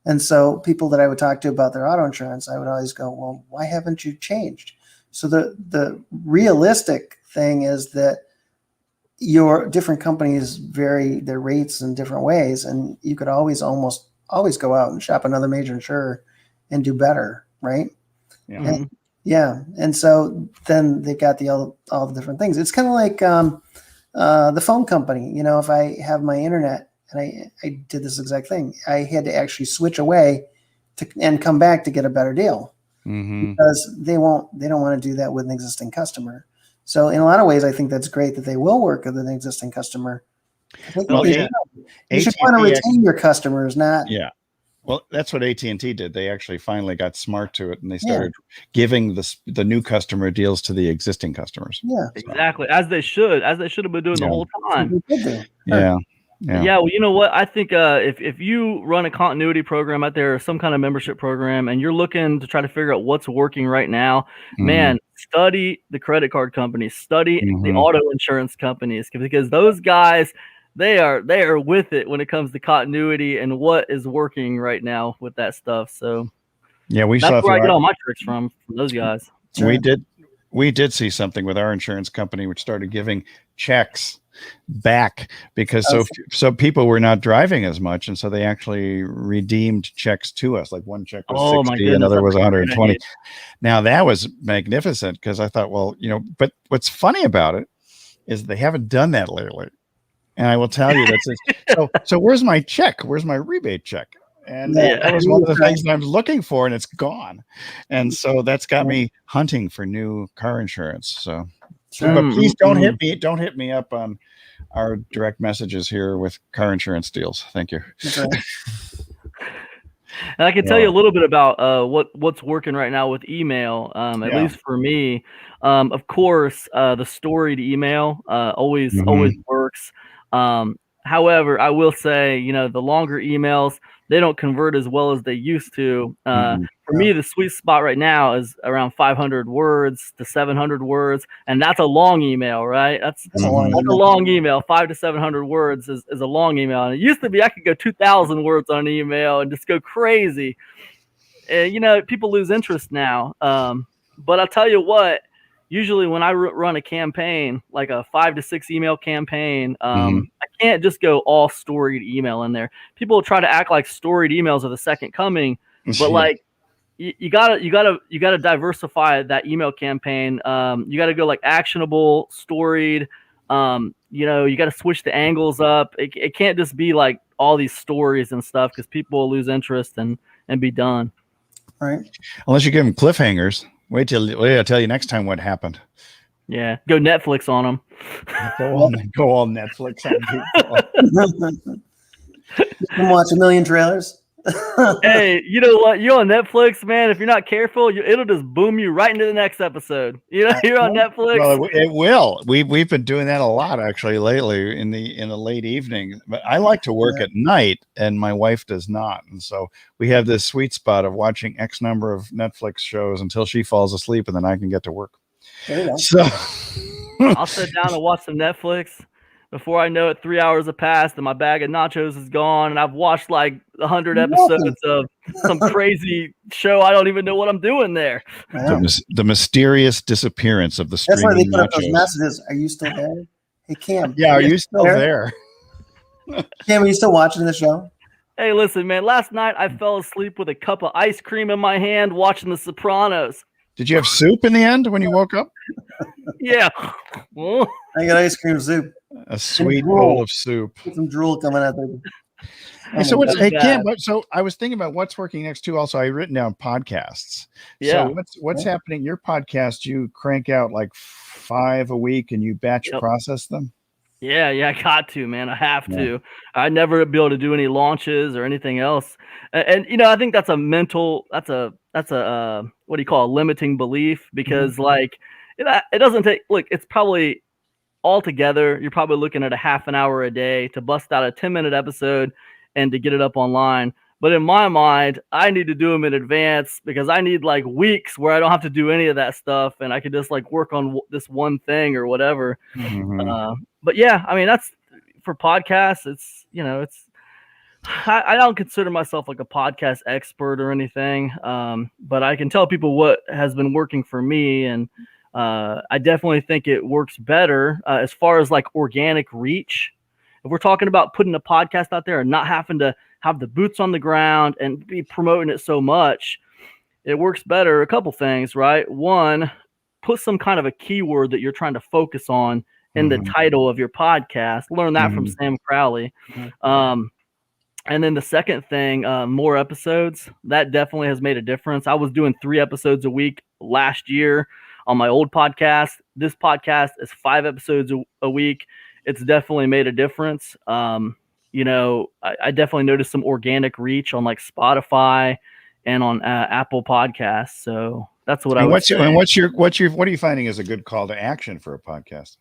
And so people that I would talk to about their auto insurance, I would always go, well, why haven't you changed? So the realistic thing is that your different companies vary their rates in different ways, and you could almost always go out and shop another major insurer and do better, right? And so then they got all the different things. It's kind of like the phone company. If I have my internet, and I did this exact thing, I had to actually switch away and come back to get a better deal, because they don't want to do that with an existing customer. So in a lot of ways, I think that's great that they will work with an existing customer. You should want to retain your customers, not. Yeah. Well, that's what AT&T did. They actually finally got smart to it, and they started giving the new customer deals to the existing customers. Yeah, exactly. As they should have been doing the whole time. Yeah. Well, you know what? I think if you run a continuity program out there, or some kind of membership program, and you're looking to try to figure out what's working right now, man, study the credit card companies, study the auto insurance companies, because those guys, they are with it when it comes to continuity and what is working right now with that stuff. So that's where I get all my tricks from those guys. We did see something with our insurance company, which started giving checks back because so people were not driving as much, and so they actually redeemed checks to us. Like one check was 60, another was 120. Now that was magnificent because I thought, well, but what's funny about it is they haven't done that lately. And I will tell you so where's my check? Where's my rebate check? And that was one of the things that I was looking for, and it's gone. And so that's got me hunting for new car insurance. So, but please don't hit me up on our direct messages here with car insurance deals. Thank you. Okay. And I can tell you a little bit about what's working right now with email, at least for me. Of course, the storied email always works. However, I will say, the longer emails, they don't convert as well as they used to. For me, the sweet spot right now is around 500 words to 700 words, and that's a long email, right? That's a long email. 500 to 700 words is a long email. And it used to be I could go 2,000 words on an email and just go crazy. And, people lose interest now. But I'll tell you what. Usually when I run a campaign, like a 5 to 6 email campaign, I can't just go all storied email in there. People try to act like storied emails are the second coming, but like you gotta diversify that email campaign. You gotta go like actionable, storied. You gotta switch the angles up. It can't just be like all these stories and stuff because people will lose interest and be done. Right. Unless you give them cliffhangers. Wait till I tell you next time what happened. Yeah, go Netflix on them. Go all Netflix on people. You can watch a million trailers. Hey, you know what? You're on Netflix, man. If you're not careful, it'll just boom you right into the next episode. You're on Netflix. Well, it will. We've been doing that a lot actually lately in the late evening. But I like to work at night, and my wife does not. And so we have this sweet spot of watching X number of Netflix shows until she falls asleep, and then I can get to work. There you go. So I'll sit down and watch some Netflix. Before I know it, 3 hours have passed and my bag of nachos is gone. And I've watched like 100 episodes of some crazy show. I don't even know what I'm doing there. The mysterious disappearance of the streaming That's why they put up nachos. those messages. Are you still there? Hey, Cam. Yeah, are you still there? Cam, are you still watching the show? Hey, listen, man. Last night I fell asleep with a cup of ice cream in my hand watching The Sopranos. Did you have soup in the end when you woke up? Yeah. I got ice cream soup. A sweet bowl of soup. Get some drool coming out there. Cam, so I was thinking about what's working next too. Also, I've written down podcasts. Yeah. So what's happening? Your podcast, you crank out like 5 a week and you batch process them? Yeah, I got to, man. I have to. I'd never be able to do any launches or anything else. And I think that's a what do you call a limiting belief? Because like it doesn't take. Look, it's probably altogether you're probably looking at a half an hour a day to bust out a 10-minute episode and to get it up online. But in my mind, I need to do them in advance because I need like weeks where I don't have to do any of that stuff and I could just like work on this one thing or whatever. But yeah, I mean, that's for podcasts. It's, I don't consider myself like a podcast expert or anything. But I can tell people what has been working for me. And I definitely think it works better as far as like organic reach. If we're talking about putting a podcast out there and not having to have the boots on the ground and be promoting it so much, it works better. A couple things, right? One, put some kind of a keyword that you're trying to focus on in the title of your podcast. Learn that from Sam Crowley. And then the second thing, more episodes. That definitely has made a difference. I was doing 3 episodes a week last year on my old podcast. This podcast is 5 episodes a week. It's definitely made a difference. I definitely noticed some organic reach on like Spotify and on Apple Podcasts. So that's what I would say. And what are you finding is a good call to action for a podcast?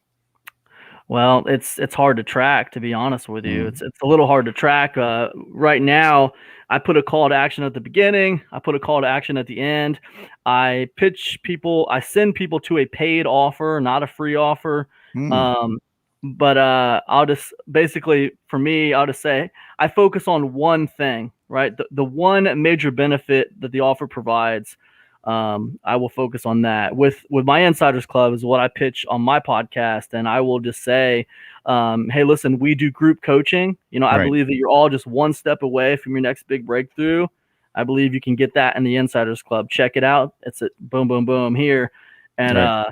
Well, it's hard to track, to be honest with you. It's a little hard to track. Right now, I put a call to action at the beginning. I put a call to action at the end. I send people to a paid offer, not a free offer. But I'll just basically, for me, I'll just say I focus on one thing, right? The one major benefit that the offer provides. I will focus on that. With my Insiders Club is what I pitch on my podcast, and I will just say, hey, listen, we do group coaching. I believe that you're all just one step away from your next big breakthrough. I believe you can get that in the Insiders Club. Check it out. It's at boom, boom, boom here. And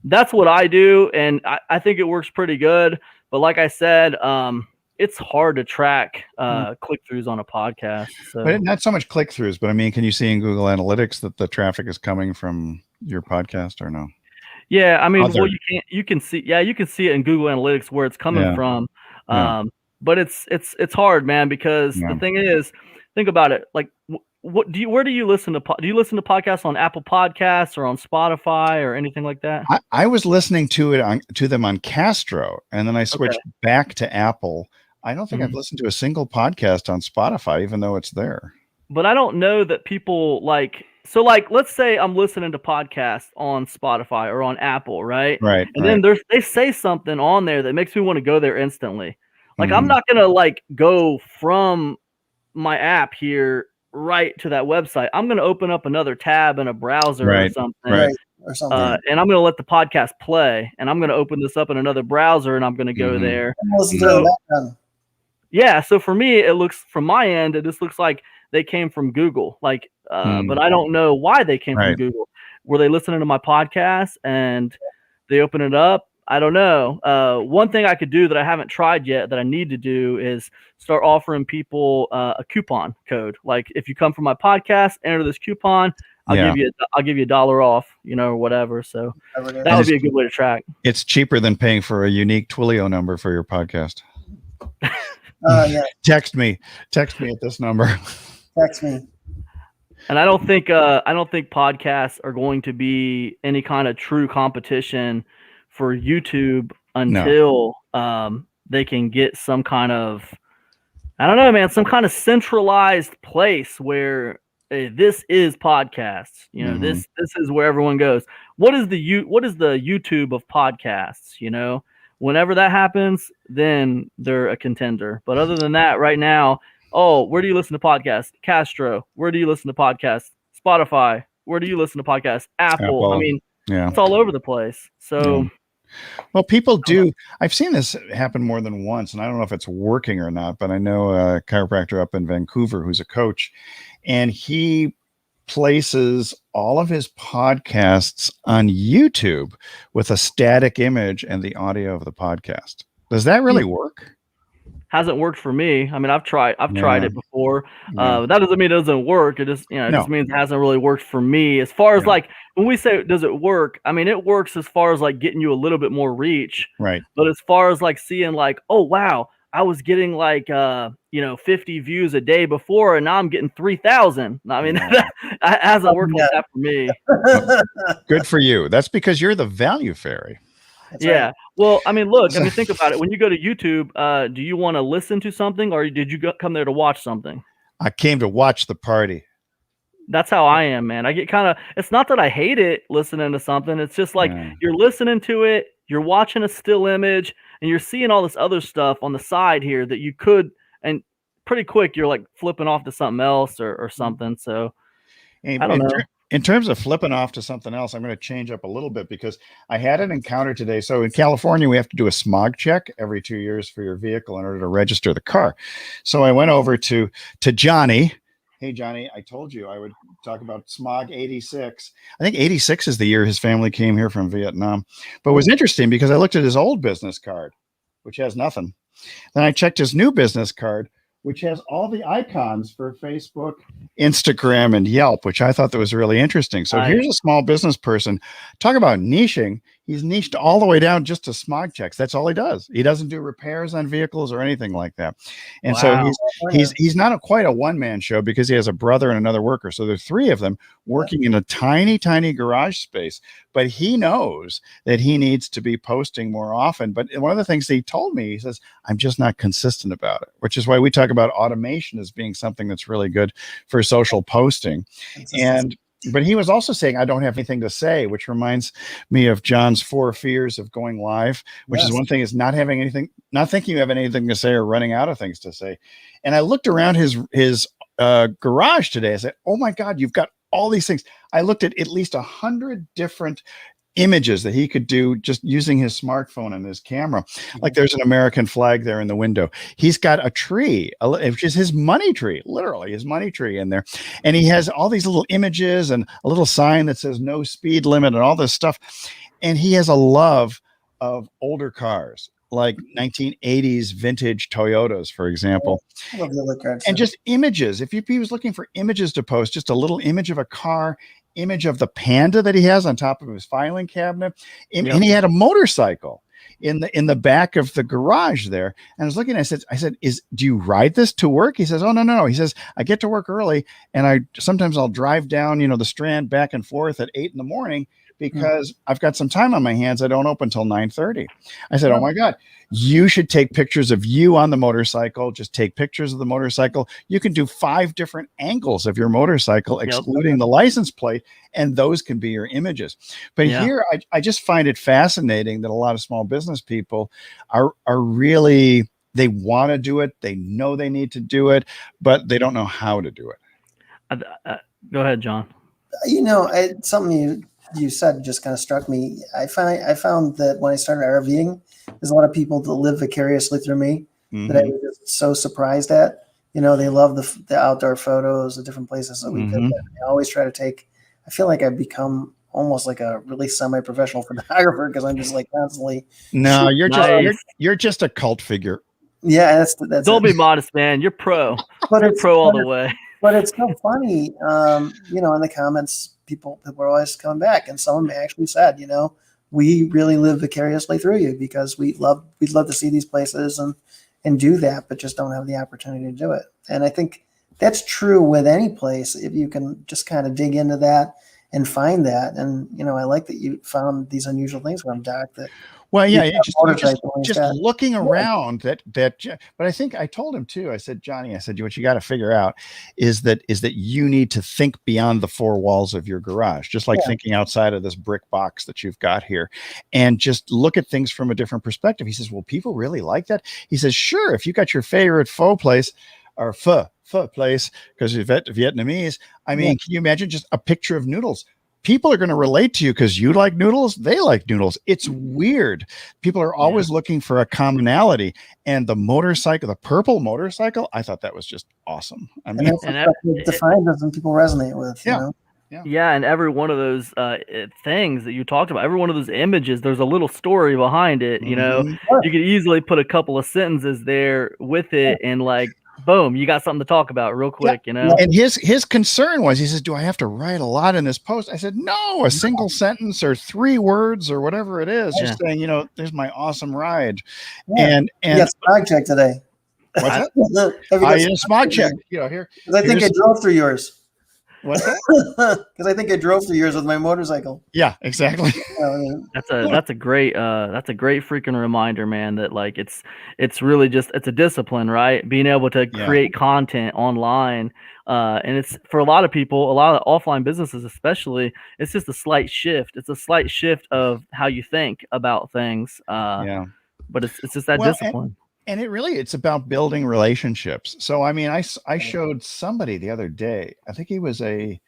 that's what I do. And I think it works pretty good. But like I said, it's hard to track click-throughs on a podcast. So. But not so much click-throughs, but I mean, can you see in Google Analytics that the traffic is coming from your podcast or no? Yeah, I mean, well, you can see it in Google Analytics where it's coming from. But it's hard, man, because the thing is, think about it. Like, where do you listen to? Do you listen to podcasts on Apple Podcasts or on Spotify or anything like that? I was listening to them on Castro, and then I switched back to Apple. I don't think I've listened to a single podcast on Spotify, even though it's there. But I don't know that people let's say I'm listening to podcasts on Spotify or on Apple, right? Right. And then they say something on there that makes me want to go there instantly. Like, I'm not going to go from my app here right to that website. I'm going to open up another tab in a browser or something. Right. And I'm going to let the podcast play, and I'm going to open this up in another browser, and I'm going to go there. So for me, it looks, from my end, it just looks like they came from Google. But I don't know why they came from Google. Were they listening to my podcast and they open it up? I don't know. One thing I could do that I haven't tried yet that I need to do is start offering people a coupon code. Like, if you come from my podcast, enter this coupon, I'll give you $1 off, or whatever. So that would be a good way to track. It's cheaper than paying for a unique Twilio number for your podcast. Text me at this number. Text me. And I don't think podcasts are going to be any kind of true competition for YouTube until they can get some kind of, I don't know, man, some kind of centralized place where this is podcasts. This is where everyone goes. What is the YouTube of podcasts? Whenever that happens, then they're a contender. But other than that, right now, where do you listen to podcasts? Castro. Where do you listen to podcasts? Spotify. Where do you listen to podcasts? Apple. I mean, it's all over the place. So. Well, people do. I've seen this happen more than once, and I don't know if it's working or not, but I know a chiropractor up in Vancouver who's a coach, and he places all of his podcasts on YouTube with a static image and the audio of the podcast. Does that really work? Hasn't worked for me. I mean, I've tried it before. That doesn't mean it doesn't work. It just, just means it hasn't really worked for me. As far as when we say, does it work? I mean, it works as far as getting you a little bit more reach. Right. But as far as seeing oh, wow, I was getting 50 views a day before, and now I'm getting 3,000. I mean, that hasn't worked like that for me. Good for you. That's because you're the value fairy. That's right. Well, I mean, look, think about it. When you go to YouTube, do you want to listen to something, or did you come there to watch something? I came to watch the party. That's how I am, man. I get it's not that I hate it listening to something. It's just you're listening to it, you're watching a still image, and you're seeing all this other stuff on the side here that you could, and pretty quick, you're flipping off to something else or something. So I don't know. In terms of flipping off to something else, I'm going to change up a little bit because I had an encounter today. So in California, we have to do a smog check every 2 years for your vehicle in order to register the car. So I went over to Johnny. Hey, Johnny, I told you I would talk about smog 86. I think 86 is the year his family came here from Vietnam. But it was interesting because I looked at his old business card, which has nothing. Then I checked his new business card, which has all the icons for Facebook, Instagram, and Yelp, which I thought that was really interesting. So here's a small business person. Talk about niching. He's niched all the way down just to smog checks. That's all he does. He doesn't do repairs on vehicles or anything like that. And so he's not quite a one-man show because he has a brother and another worker. So there's three of them working in a tiny, tiny garage space. But he knows that he needs to be posting more often. But one of the things he told me, he says, I'm just not consistent about it, which is why we talk about automation as being something that's really good for social posting. But he was also saying, I don't have anything to say, which reminds me of John's 4 fears of going live, which is one thing is not having anything, not thinking you have anything to say or running out of things to say. And I looked around his garage today. I said, oh my God, you've got all these things. I looked at least 100 different images that he could do just using his smartphone and his camera. Like there's an American flag there in the window. He's got a tree, which is his money tree, literally his money tree in there. And he has all these little images and a little sign that says no speed limit and all this stuff. And he has a love of older cars, like 1980s vintage Toyotas, for example. I love the other cards. And just images. If he was looking for images to post, just a little image of a car, image of the Panda that he has on top of his filing cabinet, and he had a motorcycle in the back of the garage there. And I was looking, I said, do you ride this to work? He says, oh, no. He says, I get to work early, and sometimes I'll drive down, the Strand back and forth at 8 a.m. because I've got some time on my hands. I don't open until 9:30. I said, oh my God, you should take pictures of you on the motorcycle. Just take pictures of the motorcycle. You can do 5 different angles of your motorcycle, excluding the license plate, and those can be your images. But here, I just find it fascinating that a lot of small business people are really, they want to do it. They know they need to do it, but they don't know how to do it. Go ahead, John. Something you said just kind of struck me. I found that when I started RVing, there's a lot of people that live vicariously through me that I was just so surprised at. They love the outdoor photos, the different places that we visit. I always try to take. I feel like I've become almost like a really semi-professional photographer because I'm just like constantly. No, you're just a cult figure. Yeah, that's. Don't be modest, man. You're pro. You're pro all the way. But it's so funny, in the comments, people are always coming back, and someone actually said, we really live vicariously through you because we'd love to see these places and do that, but just don't have the opportunity to do it. And I think that's true with any place if you can just kind of dig into that and find that. And I like that you found these unusual things from Doc that. Well, yeah, just looking around that, but I think I told him too. I said, Johnny, what you got to figure out is that you need to think beyond the 4 walls of your garage, just like thinking outside of this brick box that you've got here, and just look at things from a different perspective. He says, well, people really like that. He says, sure, if you got your favorite pho place or pho place, because you're Vietnamese, can you imagine just a picture of noodles? People are going to relate to you because you like noodles. They like noodles. It's weird. People are always looking for a commonality. And the motorcycle, the purple motorcycle, I thought that was just awesome. And defines us and people resonate with. Yeah, and every one of those things that you talked about, every one of those images, there's a little story behind it. You could easily put a couple of sentences there with it, and boom, you got something to talk about real quick, And his concern was, he says, do I have to write a lot in this post? I said, no, a single sentence or 3 words or whatever it is, just saying, there's my awesome ride. And you got smog check today. What's that? I did a smog check. Here. I think I drove through yours. What's that? Because I think I drove through yours with my motorcycle. Yeah, exactly. That's a great freaking reminder, man, that it's really just, it's a discipline, right? Being able to create content online. And it's, for a lot of people, a lot of offline businesses especially, it's just a slight shift. It's a slight shift of how you think about things. But it's just that discipline. And it's about building relationships. So, I showed somebody the other day, I think he was a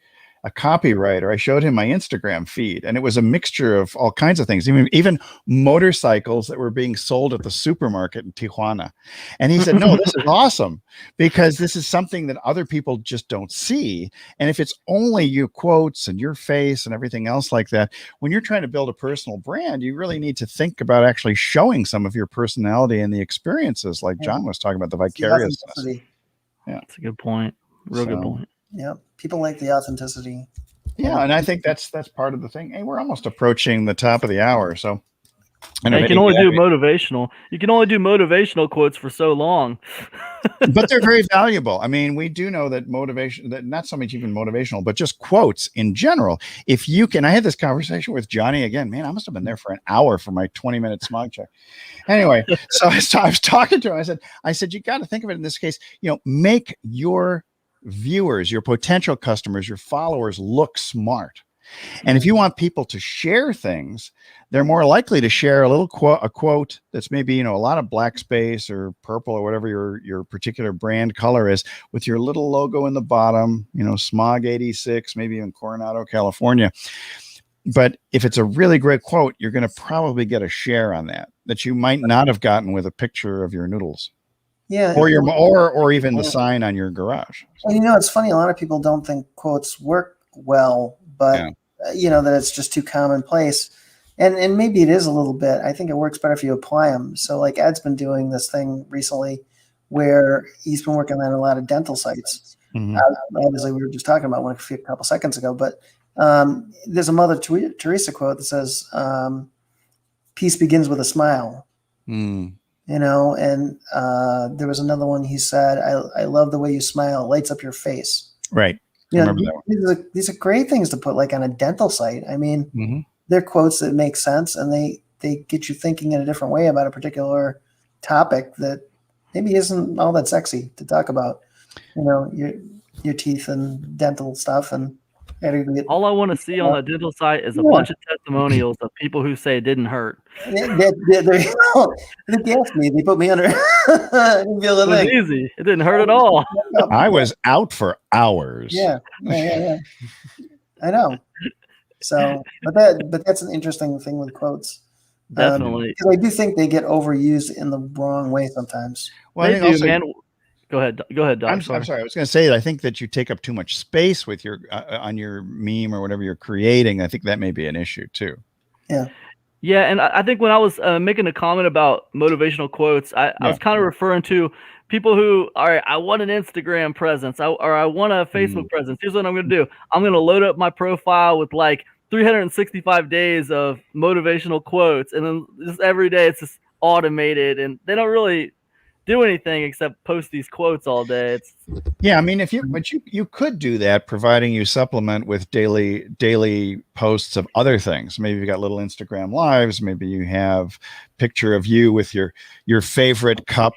copywriter. I showed him my Instagram feed, and it was a mixture of all kinds of things, even motorcycles that were being sold at the supermarket in Tijuana. And he said, no, this is awesome because this is something that other people just don't see. And if it's only your quotes and your face and everything else like that, when you're trying to build a personal brand, you really need to think about actually showing some of your personality and the experiences, like John was talking about, the vicariousness. Yeah, that's a good point. Good point. Yeah, people like the authenticity. Yeah, and I think that's part of the thing. Hey, we're almost approaching the top of the hour, so you can only do motivational. You can only do motivational quotes for so long, but they're very valuable. We do know that motivation, that not so much even motivational, but just quotes in general. If you can, I had this conversation with Johnny again. Man, I must have been there for an hour for my 20-minute smog check. Anyway, so I was talking to him. I said, you got to think of it in this case. Make your viewers, your potential customers, your followers look smart. And if you want people to share things, they're more likely to share a quote that's maybe, a lot of black space or purple or whatever your particular brand color is, with your little logo in the bottom, Smog 86, maybe even Coronado, California. But if it's a really great quote, you're going to probably get a share on that you might not have gotten with a picture of your noodles. Yeah. Or even the sign on your garage. And it's funny. A lot of people don't think quotes work well, but that it's just too commonplace. And maybe it is a little bit. I think it works better if you apply them. So like Ed's been doing this thing recently where he's been working on a lot of dental sites. Mm-hmm. Obviously, we were just talking about one a couple seconds ago, but there's a Mother Teresa quote that says, peace begins with a smile. And there was another one. He said, I love the way you smile. It lights up your face. Right. These are great things to put like on a dental site. I mean, they're quotes that make sense, and they get you thinking in a different way about a particular topic that maybe isn't all that sexy to talk about, your teeth and dental stuff. And all I want to see on a dental site is a bunch of testimonials of people who say it didn't hurt. They asked me, they put me under. I didn't feel it was easy. It didn't hurt at all. I was out for hours. Yeah. I know. So, but that's an interesting thing with quotes. Definitely. Because I do think they get overused in the wrong way sometimes. Well, they do, man. Go ahead, Doc. I'm sorry. I was going to say that I think that you take up too much space with your on your meme or whatever you're creating. I think that may be an issue too. Yeah. Yeah, and I think when I was making a comment about motivational quotes, I was kind of referring to people who, all right, I want an Instagram presence, or I want a Facebook presence. Here's what I'm going to do. I'm going to load up my profile with like 365 days of motivational quotes, and then just every day it's just automated, and they don't really do anything except post these quotes all day. I mean, but you could do that, providing you supplement with daily posts of other things. Maybe you've got little Instagram lives. Maybe you have picture of you with your favorite cup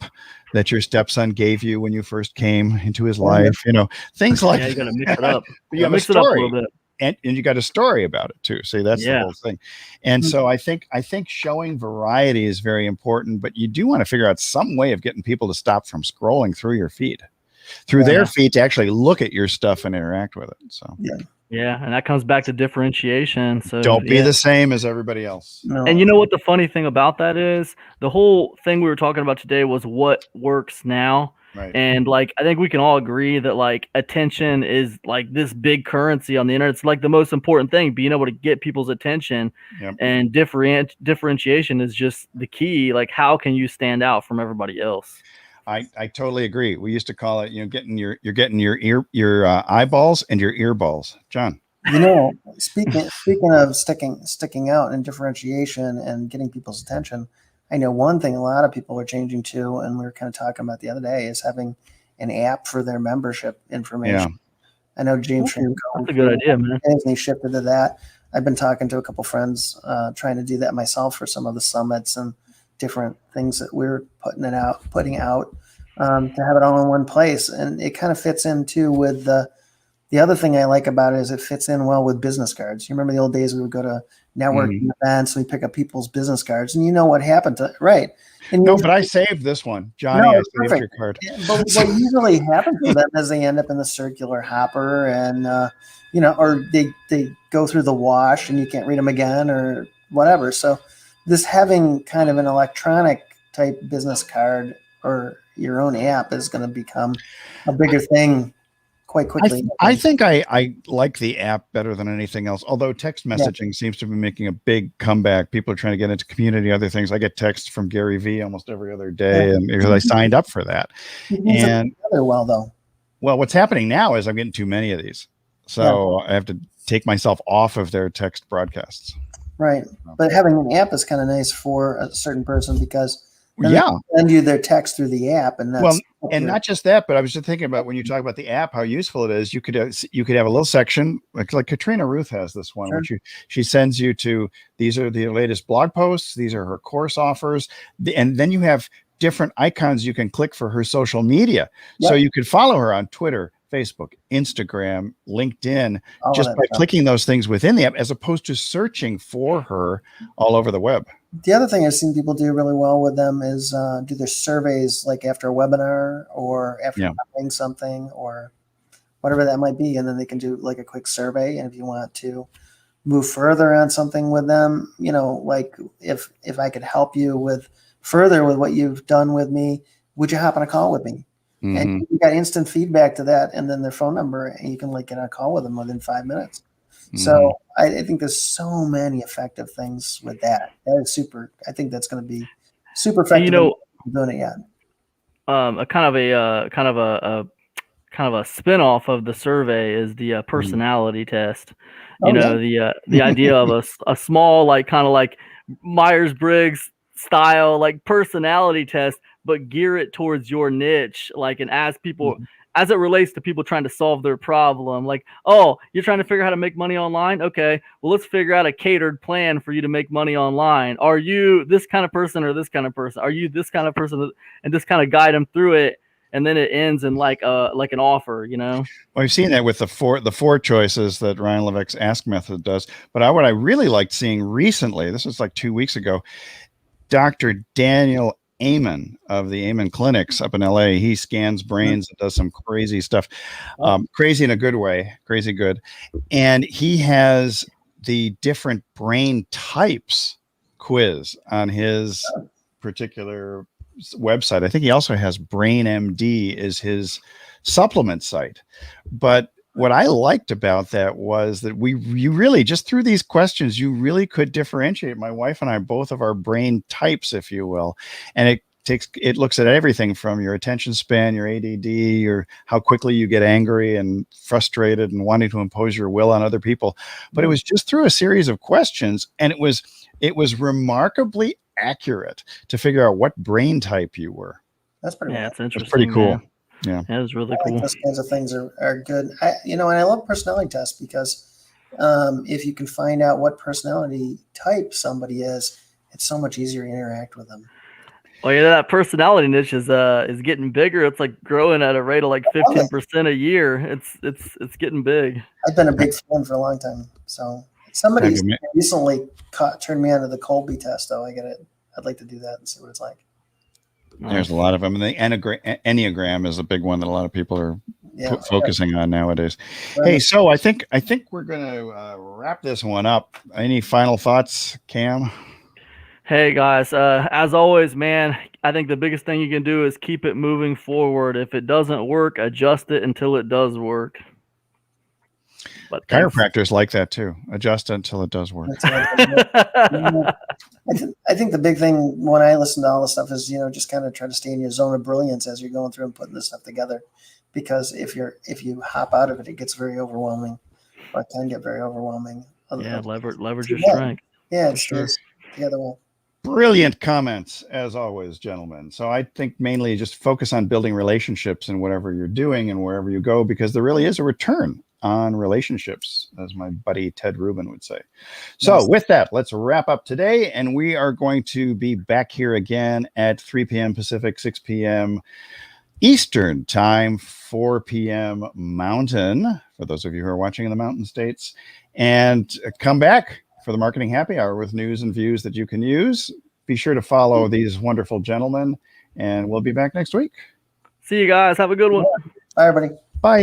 that your stepson gave you when you first came into his life. Things like you got to mix it up. You have mix a story. It up a little bit. And you got a story about it too. See, that's the whole thing. And so I think showing variety is very important, but you do want to figure out some way of getting people to stop from scrolling through your feed, through their feed, to actually look at your stuff and interact with it. So yeah, and that comes back to differentiation. So don't be the same as everybody else. No. And you know what the funny thing about that is? The whole thing we were talking about today was what works now. Right. And like, I think we can all agree that like attention is like this big currency on the internet. It's like the most important thing, being able to get people's attention. And differentiation is just the key. Like, how can you stand out from everybody else? I totally agree. We used to call it, getting your eyeballs and your earballs. John. Speaking of sticking out and differentiation and getting people's attention, I know one thing a lot of people are changing to, and we were kind of talking about the other day, is having an app for their membership information. Yeah. I know James. That's a good idea, man. He shifted to that. I've been talking to a couple friends, trying to do that myself for some of the summits and different things that we're putting out, to have it all in one place. And it kind of fits in too with the other thing I like about it is it fits in well with business cards. You remember the old days we would go to networking events and we pick up people's business cards, and you know what happened to right. And but I saved this one, Johnny. I saved your card. But what usually happens to them is they end up in the circular hopper, and or they go through the wash and you can't read them again or whatever. So this having kind of an electronic type business card or your own app is going to become a bigger thing quite quickly. I think I like the app better than anything else, although text messaging seems to be making a big comeback. People are trying to get into community, other things. I get texts from Gary Vee almost every other day, and because I signed up for that. And well, what's happening now is I'm getting too many of these. So I have to take myself off of their text broadcasts. Right. But having an app is kind of nice for a certain person because they send you their text through the app, and that's and not just that, but I was just thinking about when you talk about the app, how useful it is. You could have a little section like Katrina Ruth has this one, which she sends you to. These are the latest blog posts. These are her course offers, and then you have different icons you can click for her social media. So you could follow her on Twitter, Facebook, Instagram, LinkedIn, All of just that by stuff. clicking those things within the app, as opposed to searching for her all over the web. The other thing I've seen people do really well with them is do their surveys like after a webinar or after buying something or whatever that might be. And then they can do like a quick survey. And if you want to move further on something with them, you know, like if I could help you with further with what you've done with me, would you hop on a call with me? Mm-hmm. And you got instant feedback to that, and then their phone number, and you can like get on a call with them within 5 minutes. Mm-hmm. So I think there's so many effective things with that. That is super. I think that's going to be super effective. You know, doing it yet. A kind of a spin-off of the survey is the personality test. You know, the idea of a small, like kind of like Myers-Briggs style, like personality test, but gear it towards your niche, like, and ask people as it relates to people trying to solve their problem. Like, oh, you're trying to figure out how to make money online? Okay, well, let's figure out a catered plan for you to make money online. Are you this kind of person or this kind of person? Are you this kind of person? And just kind of guide them through it. And then it ends in like an offer, you know. Well, I've seen that with the four choices that Ryan Levesque's Ask method does. But what I really liked seeing recently, this was like 2 weeks ago, Dr. Daniel Amen of the Amen Clinics up in LA. He scans brains and does some crazy stuff, crazy in a good way, crazy good. And he has the different brain types quiz on his particular website. I think he also has BrainMD is his supplement site. But what I liked about that was that you really, just through these questions, you really could differentiate my wife and I, both of our brain types, if you will. And it looks at everything from your attention span, your ADD, or how quickly you get angry and frustrated and wanting to impose your will on other people. But it was just through a series of questions, and it was remarkably accurate to figure out what brain type you were. That's pretty. Yeah, it's interesting. That's pretty cool. Yeah, that is really cool. Those kinds of things are good. And I love personality tests because if you can find out what personality type somebody is, it's so much easier to interact with them. Well, yeah, that personality niche is getting bigger. It's like growing at a rate of like 15% a year. It's getting big. I've been a big fan for a long time. So somebody recently turned me on to the Colby test, though. I'd like to do that and see what it's like. There's a lot of them. And the Enneagram is a big one that a lot of people are focusing on nowadays. Right. Hey, so I think we're going to wrap this one up. Any final thoughts, Cam? Hey, guys, as always, man, I think the biggest thing you can do is keep it moving forward. If it doesn't work, adjust it until it does work. But chiropractors like that too. Adjust it until it does work. I think the big thing when I listen to all this stuff is, just kind of try to stay in your zone of brilliance as you're going through and putting this stuff together. Because if you hop out of it, it gets very overwhelming, or it can get very overwhelming. Yeah, leverage your strength. Yeah, it stays together well. Brilliant comments, as always, gentlemen. So I think mainly just focus on building relationships in whatever you're doing and wherever you go, because there really is a return on relationships, as my buddy Ted Rubin would say. So with that, let's wrap up today. And we are going to be back here again at 3 p.m. Pacific, 6 p.m. Eastern time, 4 p.m. Mountain, for those of you who are watching in the Mountain States. And come back for the Marketing Happy Hour with news and views that you can use. Be sure to follow these wonderful gentlemen, and we'll be back next week. See you guys. Have a good one. Bye, everybody. Bye.